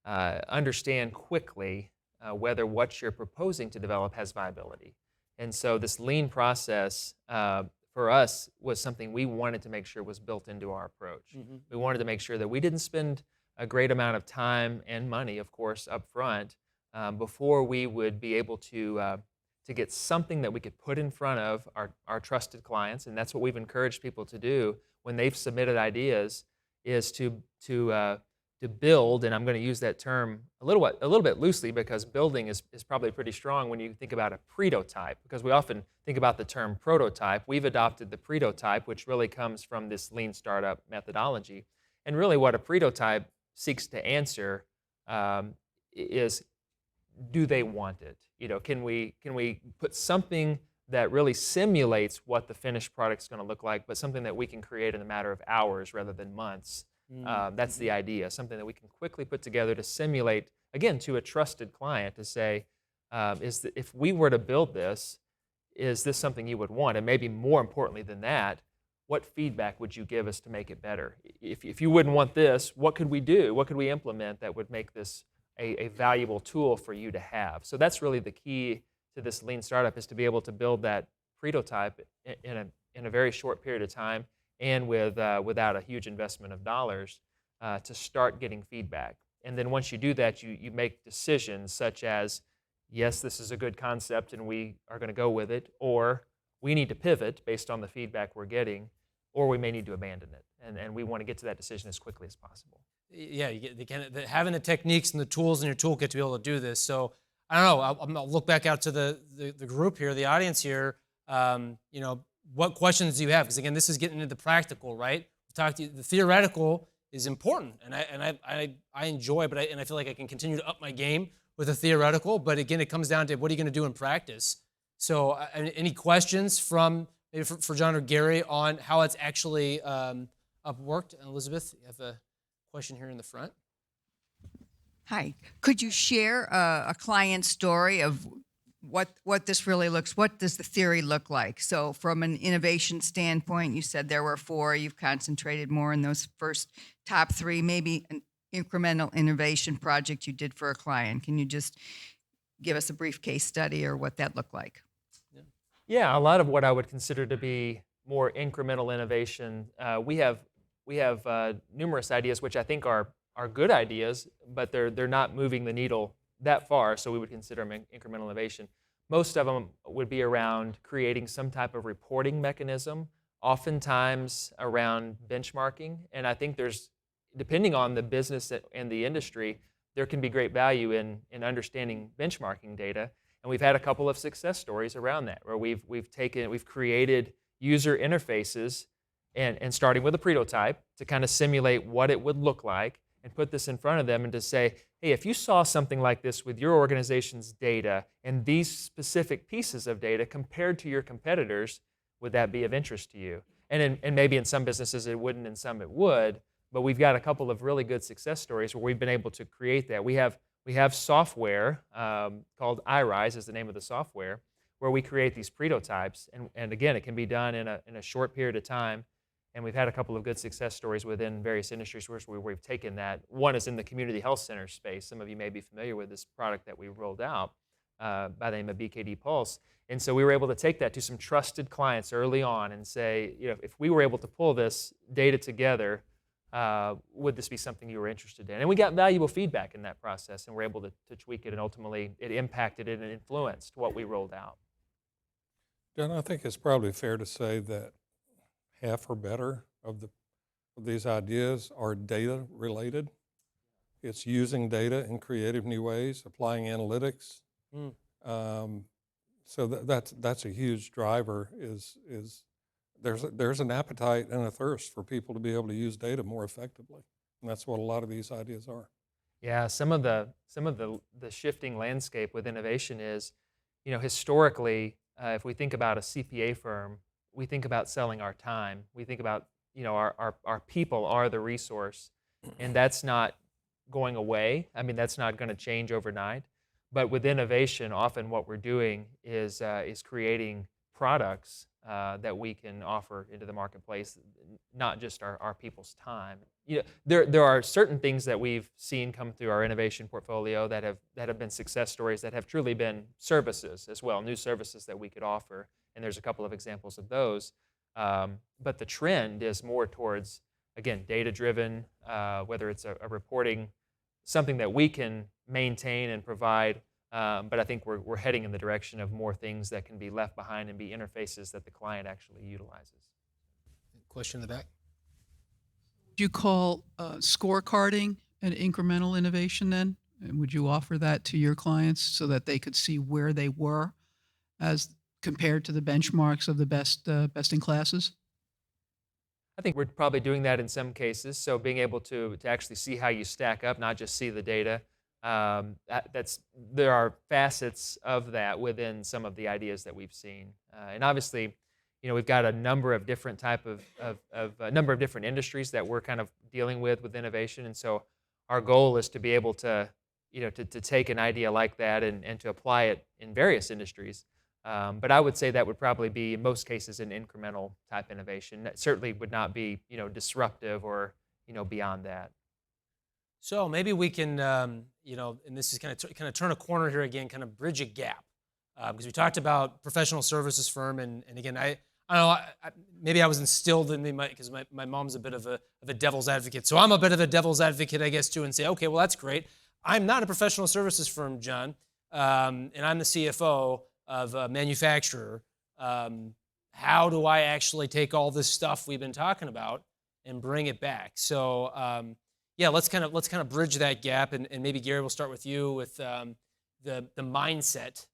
understand quickly whether what you're proposing to develop has viability. And so this lean process for us was something we wanted to make sure was built into our approach. We wanted to make sure that we didn't spend a great amount of time and money, of course, up front before we would be able to get something that we could put in front of our trusted clients. And that's what we've encouraged people to do when they've submitted ideas, is to build, and I'm going to use that term a little bit loosely because building is probably pretty strong when you think about a prototype, because we often think about the term prototype. We've adopted the prototype, which really comes from this lean startup methodology. And really what a prototype seeks to answer is, do they want it? Can we put something that really simulates what the finished product's going to look like, but something that we can create in a matter of hours rather than months? That's the idea, something that we can quickly put together to simulate, again, to a trusted client, to say, if we were to build this, is this something you would want? And maybe more importantly than that, what feedback would you give us to make it better? If you wouldn't want this, what could we do? What could we implement that would make this a valuable tool for you to have? So that's really the key to this lean startup, is to be able to build that prototype in a very short period of time, and without a huge investment of dollars, to start getting feedback. And then once you do that, you make decisions such as, yes, this is a good concept and we are going to go with it, or we need to pivot based on the feedback we're getting, or we may need to abandon it. And we want to get to that decision as quickly as possible. Yeah, you get having the techniques and the tools in your toolkit to be able to do this. So I don't know. I'll look back out to the group here, the audience here. What questions do you have? Because again, this is getting into the practical, right? The theoretical is important, and I enjoy, but I feel like I can continue to up my game with the theoretical. But again, it comes down to what are you going to do in practice. So, any questions from maybe for John or Gary on how it's actually worked? And Elizabeth, you have a question here in the front. Hi. Could you share a client story of what this really what does the theory look like? So from an innovation standpoint, you said there were 4, you've concentrated more in those first top 3, maybe an incremental innovation project you did for a client. Can you just give us a brief case study or what that looked like? Yeah, a lot of what I would consider to be more incremental innovation. We have numerous ideas which I think are good ideas, but they're not moving the needle that far, so we would consider them incremental innovation. Most of them would be around creating some type of reporting mechanism, oftentimes around benchmarking. And I think depending on the business and the industry, there can be great value in understanding benchmarking data. And we've had a couple of success stories around that, where we've created user interfaces and starting with a prototype to kind of simulate what it would look like, and put this in front of them and to say, hey, if you saw something like this with your organization's data and these specific pieces of data compared to your competitors, would that be of interest to you? And maybe in some businesses it wouldn't, in some it would, but we've got a couple of really good success stories where we've been able to create that. We have software called iRise is the name of the software, where we create these prototypes, and again, it can be done in a short period of time. And we've had a couple of good success stories within various industries where we've taken that. One is in the community health center space. Some of you may be familiar with this product that we rolled out by the name of BKD Pulse. And so we were able to take that to some trusted clients early on and say, if we were able to pull this data together, would this be something you were interested in? And we got valuable feedback in that process, and we're able to tweak it, and ultimately it impacted it and influenced what we rolled out. John, I think it's probably fair to say that half or better of these ideas are data related. It's using data in creative new ways, applying analytics. So that's a huge driver, is there's an appetite and a thirst for people to be able to use data more effectively, and that's what a lot of these ideas are. Yeah, some of the shifting landscape with innovation is, historically, if we think about a CPA firm, we think about selling our time. We think about, our people are the resource, and that's not going away. I mean, that's not going to change overnight. But with innovation, often what we're doing is creating products that we can offer into the marketplace, not just our people's time. There are certain things that we've seen come through our innovation portfolio that have been success stories that have truly been services as well, new services that we could offer. And there's a couple of examples of those. But the trend is more towards, again, data-driven, whether it's a reporting, something that we can maintain and provide. But I think we're heading in the direction of more things that can be left behind and be interfaces that the client actually utilizes. Question in the back. Would you call scorecarding an incremental innovation then? And would you offer that to your clients so that they could see where they were as compared to the benchmarks of the best in classes? I think we're probably doing that in some cases. So being able to actually see how you stack up, not just see the data. There are facets of that within some of the ideas that we've seen, and obviously, we've got a number of different a number of different industries that we're kind of dealing with innovation, and so our goal is to be able to, to take an idea like that and to apply it in various industries. But I would say that would probably be, in most cases, an incremental type innovation. That certainly would not be, disruptive or, beyond that. So maybe we can, and this is kind of turn a corner here again, kind of bridge a gap, because we talked about professional services firm, and again, I don't know, maybe I was instilled in me because my mom's a bit of a devil's advocate, so I'm a bit of a devil's advocate, I guess, too, and say, okay, well, that's great. I'm not a professional services firm, John, and I'm the CFO of a manufacturer. How do I actually take all this stuff we've been talking about and bring it back? So. Yeah, let's kind of bridge that gap, and maybe Gary, we'll start with you with the mindset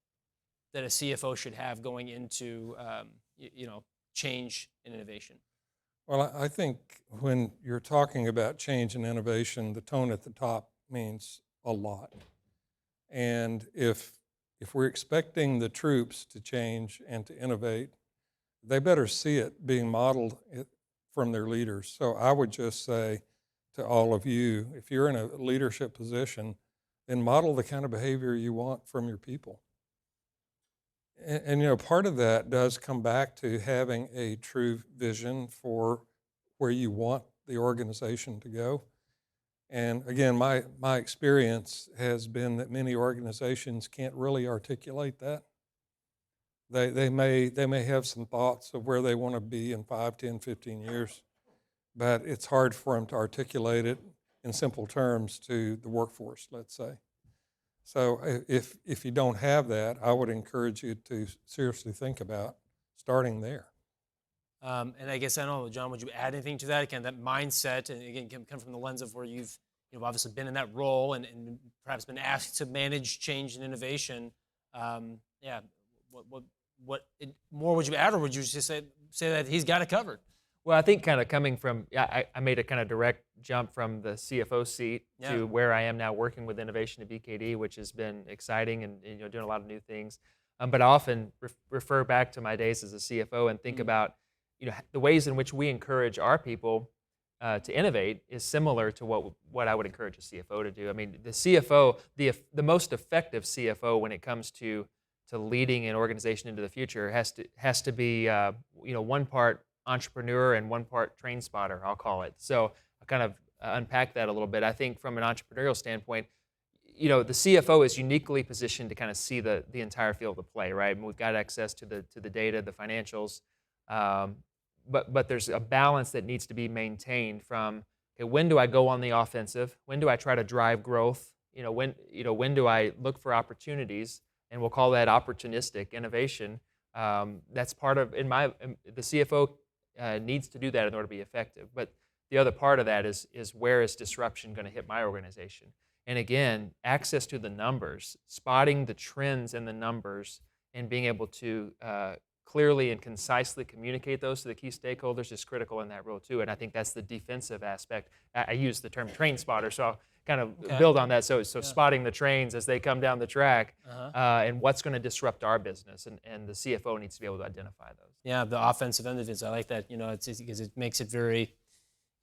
that a CFO should have going into change and innovation. Well, I think when you're talking about change and innovation, the tone at the top means a lot. And if we're expecting the troops to change and to innovate, they better see it being modeled from their leaders. So I would just say to all of you, if you're in a leadership position, then model the kind of behavior you want from your people. And part of that does come back to having a true vision for where you want the organization to go. And again, my experience has been that many organizations can't really articulate that. They may have some thoughts of where they want to be in 5, 10, 15 years. But it's hard for them to articulate it in simple terms to the workforce, let's say. So if you don't have that, I would encourage you to seriously think about starting there. And I guess, I don't know, John, would you add anything to that? Again, that mindset, and again, can come from the lens of where you've obviously been in that role and perhaps been asked to manage change and innovation. Yeah, what more would you add, or would you just say that he's got it covered? Well, I think kind of coming from, I made a kind of direct jump from the CFO seat to where I am now working with innovation at BKD, which has been exciting and doing a lot of new things. But I often refer back to my days as a CFO and think about the ways in which we encourage our people to innovate is similar to what I would encourage a CFO to do. I mean, the CFO, the most effective CFO when it comes to leading an organization into the future has to be one part entrepreneur and one part train spotter, I'll call it. So I kind of unpack that a little bit. I think from an entrepreneurial standpoint, the CFO is uniquely positioned to kind of see the entire field of play, right? And we've got access to the data, the financials, but there's a balance that needs to be maintained from, okay, when do I go on the offensive? When do I try to drive growth? When do I look for opportunities? And we'll call that opportunistic innovation. That's part of the CFO needs to do that in order to be effective. But the other part of that is where is disruption going to hit my organization? And again, access to the numbers, spotting the trends in the numbers, and being able to clearly and concisely communicate those to the key stakeholders is critical in that role too. And I think that's the defensive aspect. I use the term train spotter, so I'll kind of build on that. So spotting the trains as they come down the track, and what's going to disrupt our business, and the CFO needs to be able to identify those. Yeah, the offensive end of it. I like that. It's because it makes it very,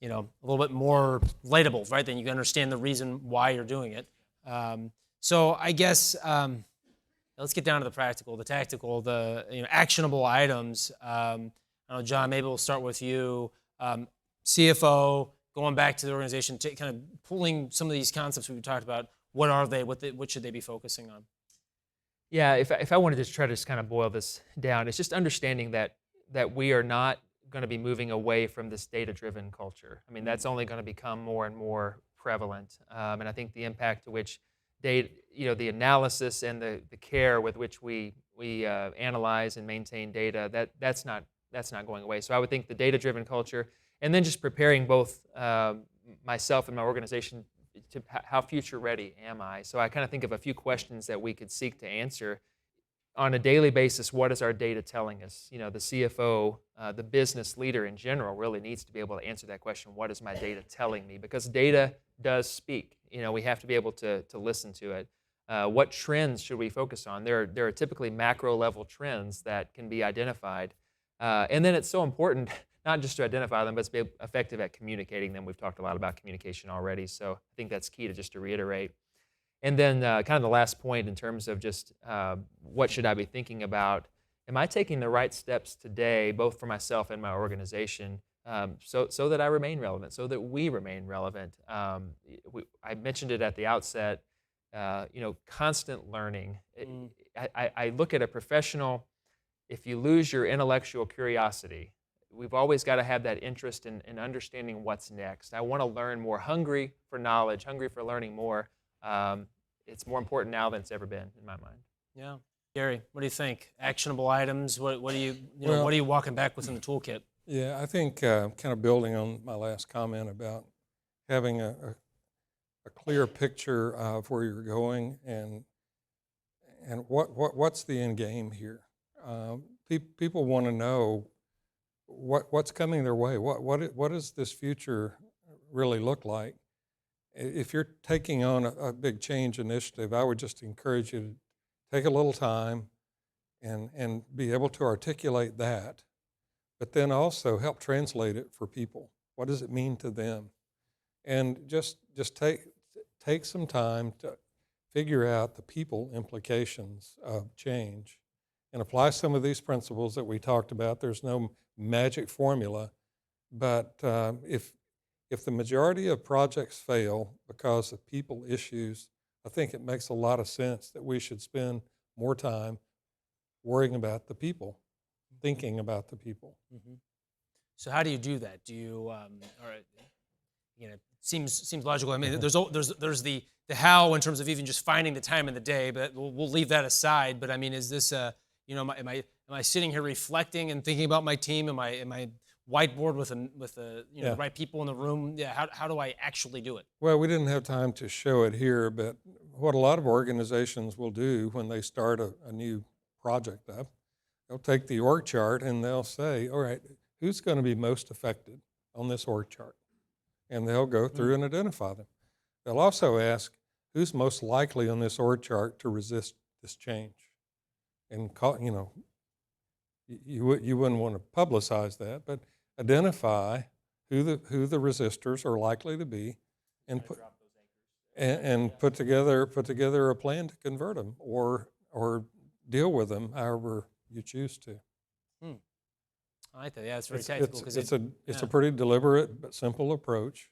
a little bit more relatable, right? Then you can understand the reason why you're doing it. So I guess let's get down to the practical, the tactical, the actionable items. I don't know, John, maybe we'll start with you. CFO, going back to the organization, kind of pulling some of these concepts we've talked about. What are they? What should they be focusing on? Yeah, if I wanted to try to just kind of boil this down, it's just understanding that we are not going to be moving away from this data-driven culture. I mean, that's only going to become more and more prevalent, and I think the impact to which data, the analysis and the care with which we analyze and maintain data, that's not going away. So I would think the data-driven culture, and then just preparing both myself and my organization to how future ready am I? So I kind of think of a few questions that we could seek to answer on a daily basis. What is our data telling us? The CFO, the business leader in general, really needs to be able to answer that question. What is my data telling me? Because data does speak. We have to be able to listen to it. What trends should we focus on? There are typically macro level trends that can be identified, and then it's so important not just to identify them, but to be effective at communicating them. We've talked a lot about communication already, so I think that's key to reiterate. And then kind of the last point in terms of just what should I be thinking about? Am I taking the right steps today, both for myself and my organization, so that I remain relevant, so that we remain relevant? I mentioned it at the outset, constant learning. I look at a professional, if you lose your intellectual curiosity, we've always got to have that interest in understanding what's next. I want to learn more, hungry for knowledge, hungry for learning more. It's more important now than it's ever been, in my mind. Yeah, Gary, what do you think? Actionable items. What are you, what are you walking back with in the toolkit? Yeah, I think kind of building on my last comment about having a clear picture of where you're going and what's the end game here. People want to know what's coming their way. What does this future really look like? If you're taking on a big change initiative, I would just encourage you to take a little time and be able to articulate that, but then also help translate it for people. What does it mean to them? And just take some time to figure out the people implications of change and apply some of these principles that we talked about. There's no magic formula, but if the majority of projects fail because of people issues, I think it makes a lot of sense that we should spend more time worrying about the people, thinking about the people. Mm-hmm. So how do you do that? Do you, all right, seems logical. I mean, there's the how in terms of even just finding the time in the day, but we'll leave that aside. But I mean, is this am I sitting here reflecting and thinking about my team? Am I whiteboard with the the right people in the room? Yeah. How do I actually do it? Well, we didn't have time to show it here, but what a lot of organizations will do when they start a new project up, they'll take the org chart and they'll say, all right, who's going to be most affected on this org chart? And they'll go through and identify them. They'll also ask, who's most likely on this org chart to resist this change? And you wouldn't want to publicize that, but identify who the resistors are likely to be, and put together a plan to convert them or deal with them however you choose to. I like that. Yeah, it's very tactical because it's a pretty deliberate but simple approach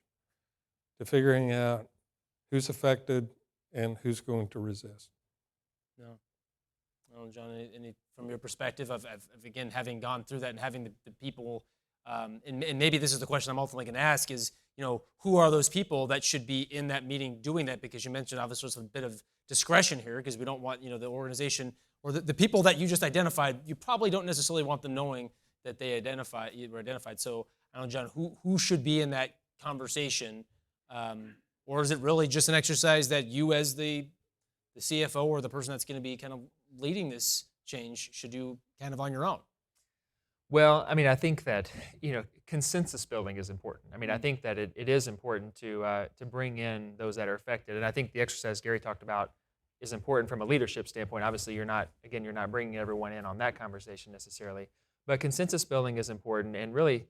to figuring out who's affected and who's going to resist. No. Well, John, any from your perspective of again having gone through that and having the people, and maybe this is the question I'm ultimately going to ask is, who are those people that should be in that meeting doing that? Because you mentioned obviously there's a bit of discretion here because we don't want the organization or the people that you just identified. You probably don't necessarily want them knowing that they were identified. So I don't know, John, who should be in that conversation, or is it really just an exercise that you as the CFO or the person that's going to be kind of leading this change should do kind of on your own? Well, I mean, I think that consensus building is important. I mean, I think that it is important to bring in those that are affected, and I think the exercise Gary talked about is important from a leadership standpoint. Obviously, you're not bringing everyone in on that conversation necessarily, but consensus building is important, and really,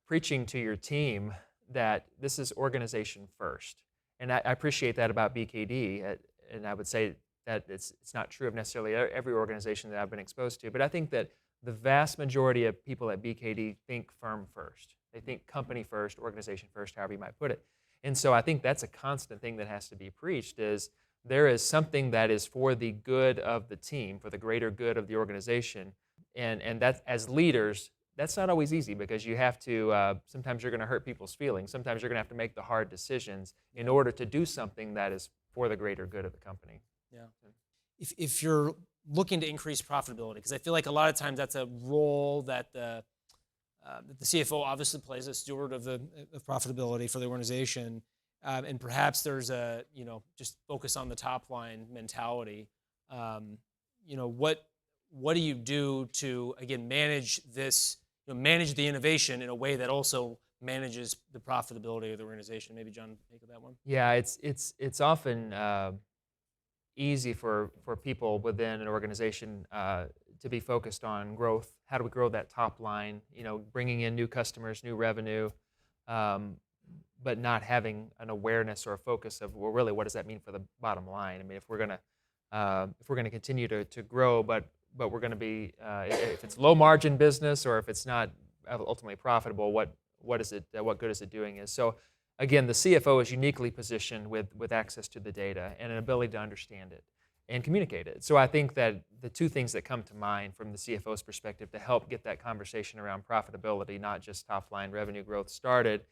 preaching to your team that this is organization first. And I appreciate that about BKD, and I would say that it's not true of necessarily every organization that I've been exposed to, but I think that the vast majority of people at BKD think firm first. They think company first, organization first, however you might put it. And so I think that's a constant thing that has to be preached is there is something that is for the good of the team, for the greater good of the organization. And that as leaders, that's not always easy because you have to, sometimes you're going to hurt people's feelings. Sometimes you're going to have to make the hard decisions in order to do something that is for the greater good of the company. Yeah. If you're looking to increase profitability, because I feel like a lot of times that's a role that the CFO obviously plays, a steward of profitability for the organization, and perhaps there's a just focus on the top line mentality. What do you do to again manage this, manage the innovation in a way that also manages the profitability of the organization? Maybe John, take that one. Yeah, it's often easy for people within an organization to be focused on growth. How do we grow that top line? Bringing in new customers, new revenue, but not having an awareness or a focus of, well, really, what does that mean for the bottom line? I mean, if we're gonna continue to grow, but we're going to be if it's low margin business or if it's not ultimately profitable, what good is it doing? So again, the CFO is uniquely positioned with access to the data and an ability to understand it and communicate it. So I think that the two things that come to mind from the CFO's perspective to help get that conversation around profitability, not just top line revenue growth, started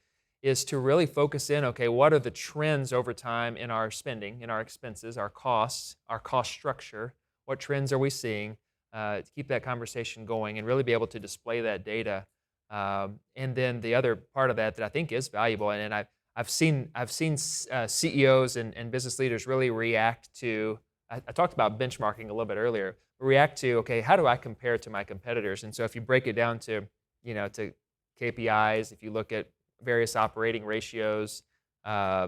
is to really focus in, okay, what are the trends over time in our spending, in our expenses, our costs, our cost structure? What trends are we seeing? To keep that conversation going and really be able to display that data. And then the other part of that I think is valuable, and I've seen CEOs and business leaders really react to. I talked about benchmarking a little bit earlier. React to, okay, how do I compare to my competitors? And so if you break it down to to KPIs, if you look at various operating ratios,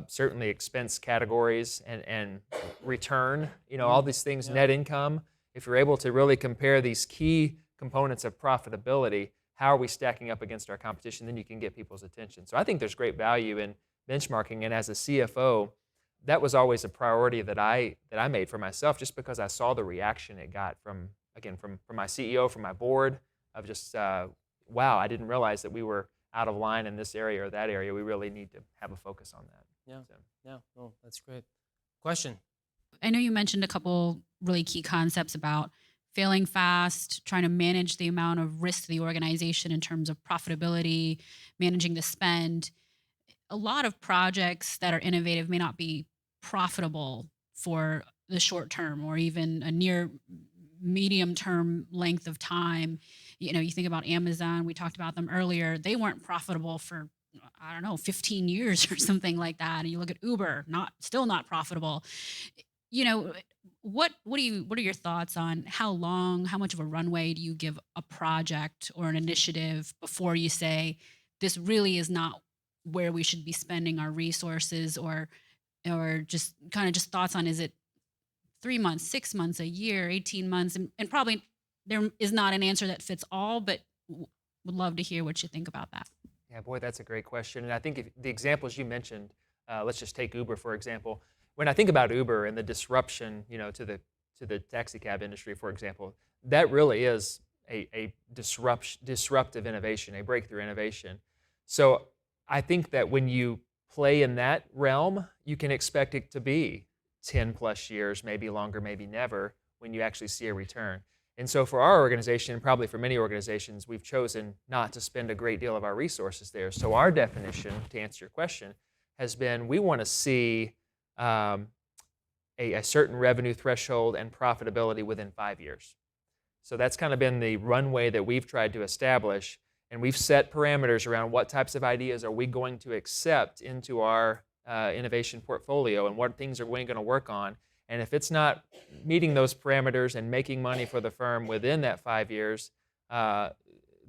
certainly expense categories and return, all these things, net income. If you're able to really compare these key components of profitability, how are we stacking up against our competition? Then you can get people's attention. So I think there's great value in benchmarking. And as a CFO, that was always a priority that I made for myself, just because I saw the reaction it got from my CEO, from my board, of just wow, I didn't realize that we were out of line in this area or that area. We really need to have a focus on that. Yeah. So. Yeah. Oh, that's great. Question. I know you mentioned a couple really key concepts about failing fast, trying to manage the amount of risk to the organization in terms of profitability, managing the spend. A lot of projects that are innovative may not be profitable for the short term or even a near medium term length of time. You think about Amazon, we talked about them earlier. They weren't profitable for 15 years or something like that. And you look at Uber, still not profitable. What are your thoughts on how much of a runway do you give a project or an initiative before you say this really is not where we should be spending our resources, or just thoughts on, is it 3 months, 6 months, a year, 18 months, and probably there is not an answer that fits all, but would love to hear what you think about that. Yeah, boy, that's a great question. And I think the examples you mentioned, let's just take Uber for example. When I think about Uber and the disruption, to the taxi cab industry, for example, that really is a disruptive innovation, a breakthrough innovation. So I think that when you play in that realm, you can expect it to be 10 plus years, maybe longer, maybe never, when you actually see a return. And so for our organization, and probably for many organizations, we've chosen not to spend a great deal of our resources there. So our definition, to answer your question, has been we want to see a certain revenue threshold and profitability within 5 years. So that's kind of been the runway that we've tried to establish, and we've set parameters around what types of ideas are we going to accept into our innovation portfolio and what things are we going to work on. And if it's not meeting those parameters and making money for the firm within that 5 years,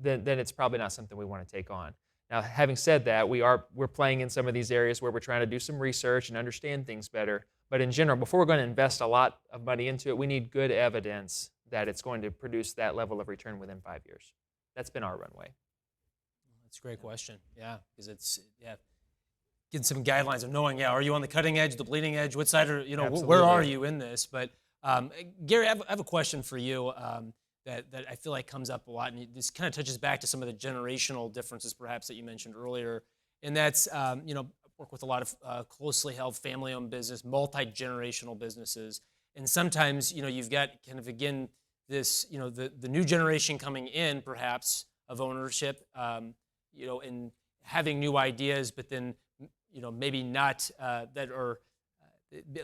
then it's probably not something we want to take on. Now, having said that, we're playing in some of these areas where we're trying to do some research and understand things better. But in general, before we're going to invest a lot of money into it, we need good evidence that it's going to produce that level of return within 5 years. That's been our runway. That's a great question. Yeah, because it's getting some guidelines of knowing, are you on the cutting edge, the bleeding edge? What side are where are you in this? But Gary, I have a question for you that I feel like comes up a lot, and this kind of touches back to some of the generational differences, perhaps, that you mentioned earlier. And that's work with a lot of closely held family-owned business, multi-generational businesses, and sometimes you've got kind of again this the new generation coming in, perhaps, of ownership, and having new ideas, but then maybe not that are.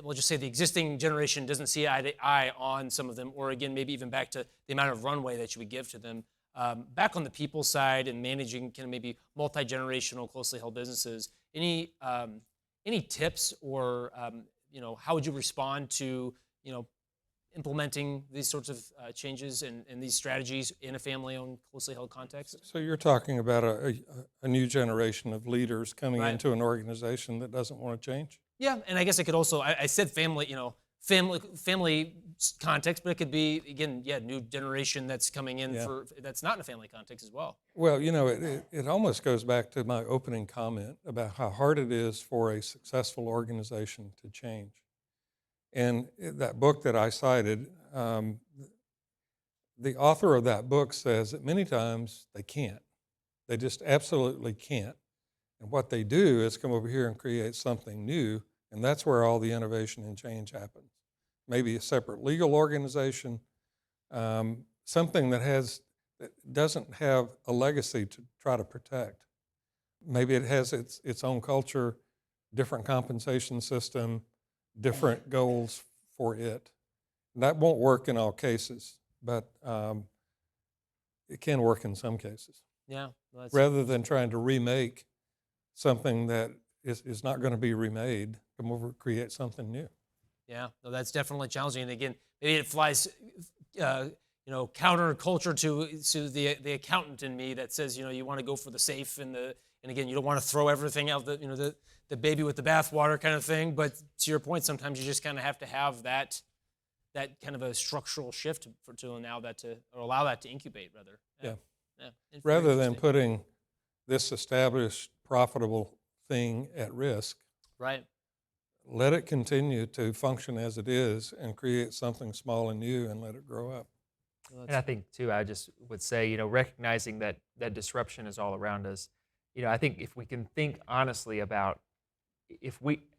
We'll just say the existing generation doesn't see eye to eye on some of them, or again, maybe even back to the amount of runway that you would give to them. Back on the people side and managing kind of maybe multi-generational, closely held businesses, any tips or how would you respond to implementing these sorts of changes and these strategies in a family-owned, closely held context? So you're talking about a new generation of leaders coming Right. into an organization that doesn't want to change? Yeah, and I guess it could also, I said family, family context, but it could be, again, new generation that's coming in that's not in a family context as well. Well, it almost goes back to my opening comment about how hard it is for a successful organization to change. And that book that I cited, the author of that book says that many times they can't. They just absolutely can't. And what they do is come over here and create something new, and that's where all the innovation and change happens. Maybe a separate legal organization, something that doesn't have a legacy to try to protect. Maybe it has its own culture, different compensation system, different goals for it. And that won't work in all cases, but it can work in some cases. Yeah. Well, Rather than trying to remake something that is not going to be remade, come over and create something new. Yeah, no, that's definitely challenging. And again, maybe it flies, counter culture to the accountant in me that says, you want to go for the safe and again, you don't want to throw everything out, the baby with the bathwater kind of thing. But to your point, sometimes you just kind of have to have that kind of a structural shift to allow that to incubate, rather. Yeah. It's very Rather than interesting. putting this established, profitable thing at risk, Right. let it continue to function as it is and create something small and new and let it grow up. Well, And I think too, I just would say, recognizing that disruption is all around us. I think if we can think honestly about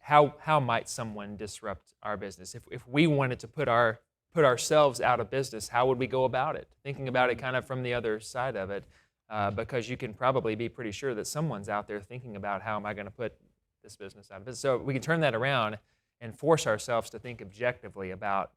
how might someone disrupt our business? If we wanted to put ourselves out of business, how would we go about it? Thinking about it kind of from the other side of it, because you can probably be pretty sure that someone's out there thinking about how am I going to put this business out of business. So we can turn that around and force ourselves to think objectively about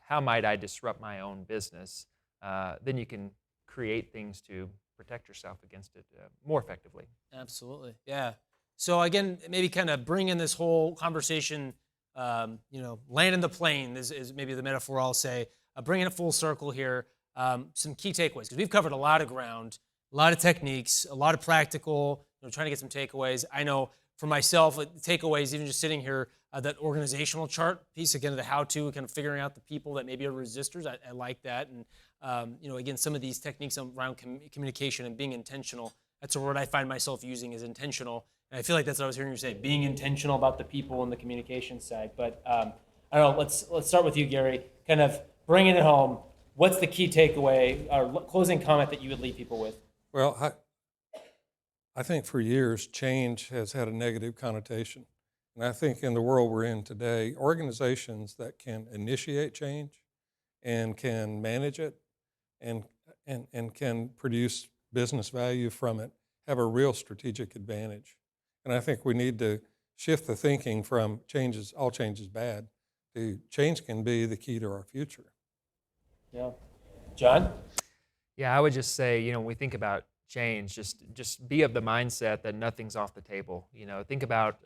how might I disrupt my own business. Then you can create things to protect yourself against it more effectively. Absolutely. Yeah. So again, maybe kind of bring in this whole conversation, landing the plane is maybe the metaphor I'll say, bringing it full circle here. Some key takeaways, because we've covered a lot of ground, a lot of techniques, a lot of practical, trying to get some takeaways. I know for myself, takeaways, even just sitting here, that organizational chart piece, again, the how-to, kind of figuring out the people that maybe are resistors. I like that. And, again, some of these techniques around communication and being intentional, that's a word I find myself using, is intentional. And I feel like that's what I was hearing you say, being intentional about the people and the communication side. But I don't know, let's start with you, Gary, kind of bringing it home. What's the key takeaway or closing comment that you would leave people with? Well, I think for years, change has had a negative connotation. And I think in the world we're in today, organizations that can initiate change and can manage it and can produce business value from it have a real strategic advantage. And I think we need to shift the thinking from all change is bad, to change can be the key to our future. Yeah. John? Yeah, I would just say, when we think about change, just be of the mindset that nothing's off the table. Think about,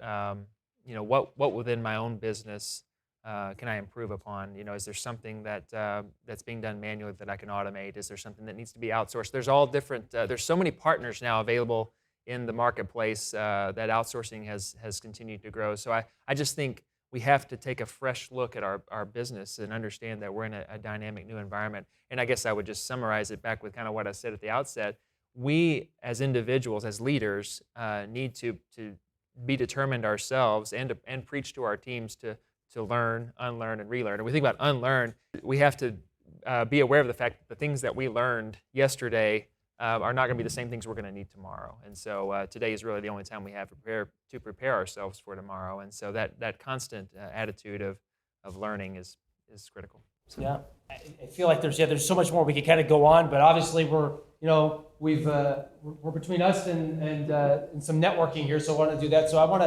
what within my own business can I improve upon? Is there something that that's being done manually that I can automate? Is there something that needs to be outsourced? There's all different. There's so many partners now available in the marketplace that outsourcing has continued to grow. So I just think we have to take a fresh look at our business and understand that we're in a dynamic new environment. And I guess I would just summarize it back with kind of what I said at the outset. We, as individuals, as leaders, need to be determined ourselves and preach to our teams to learn, unlearn, and relearn. And we think about unlearn, we have to be aware of the fact that the things that we learned yesterday are not going to be the same things we're going to need tomorrow. And so today is really the only time we have to prepare ourselves for tomorrow. And so that constant attitude of learning is critical. So. Yeah, I feel like there's so much more we could kind of go on, but obviously we're between us and some networking here, so I want to do that. So I want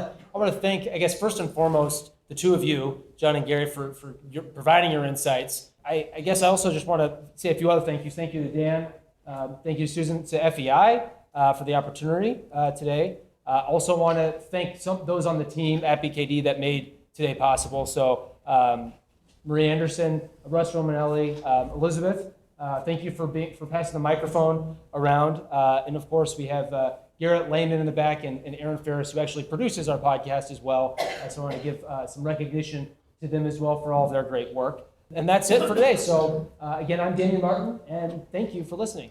to thank, I guess, first and foremost, the two of you, John and Gary, for providing your insights. I guess I also just want to say a few other thank yous. Thank you to Dan. Thank you, Susan, to FEI for the opportunity today. Also want to thank those on the team at BKD that made today possible. So Marie Anderson, Russ Romanelli, Elizabeth, thank you for passing the microphone around. And of course, we have Garrett Lehman in the back and Aaron Ferris, who actually produces our podcast as well. So I want to give some recognition to them as well for all of their great work. And that's it for today. So again, I'm Damien Martin, and thank you for listening.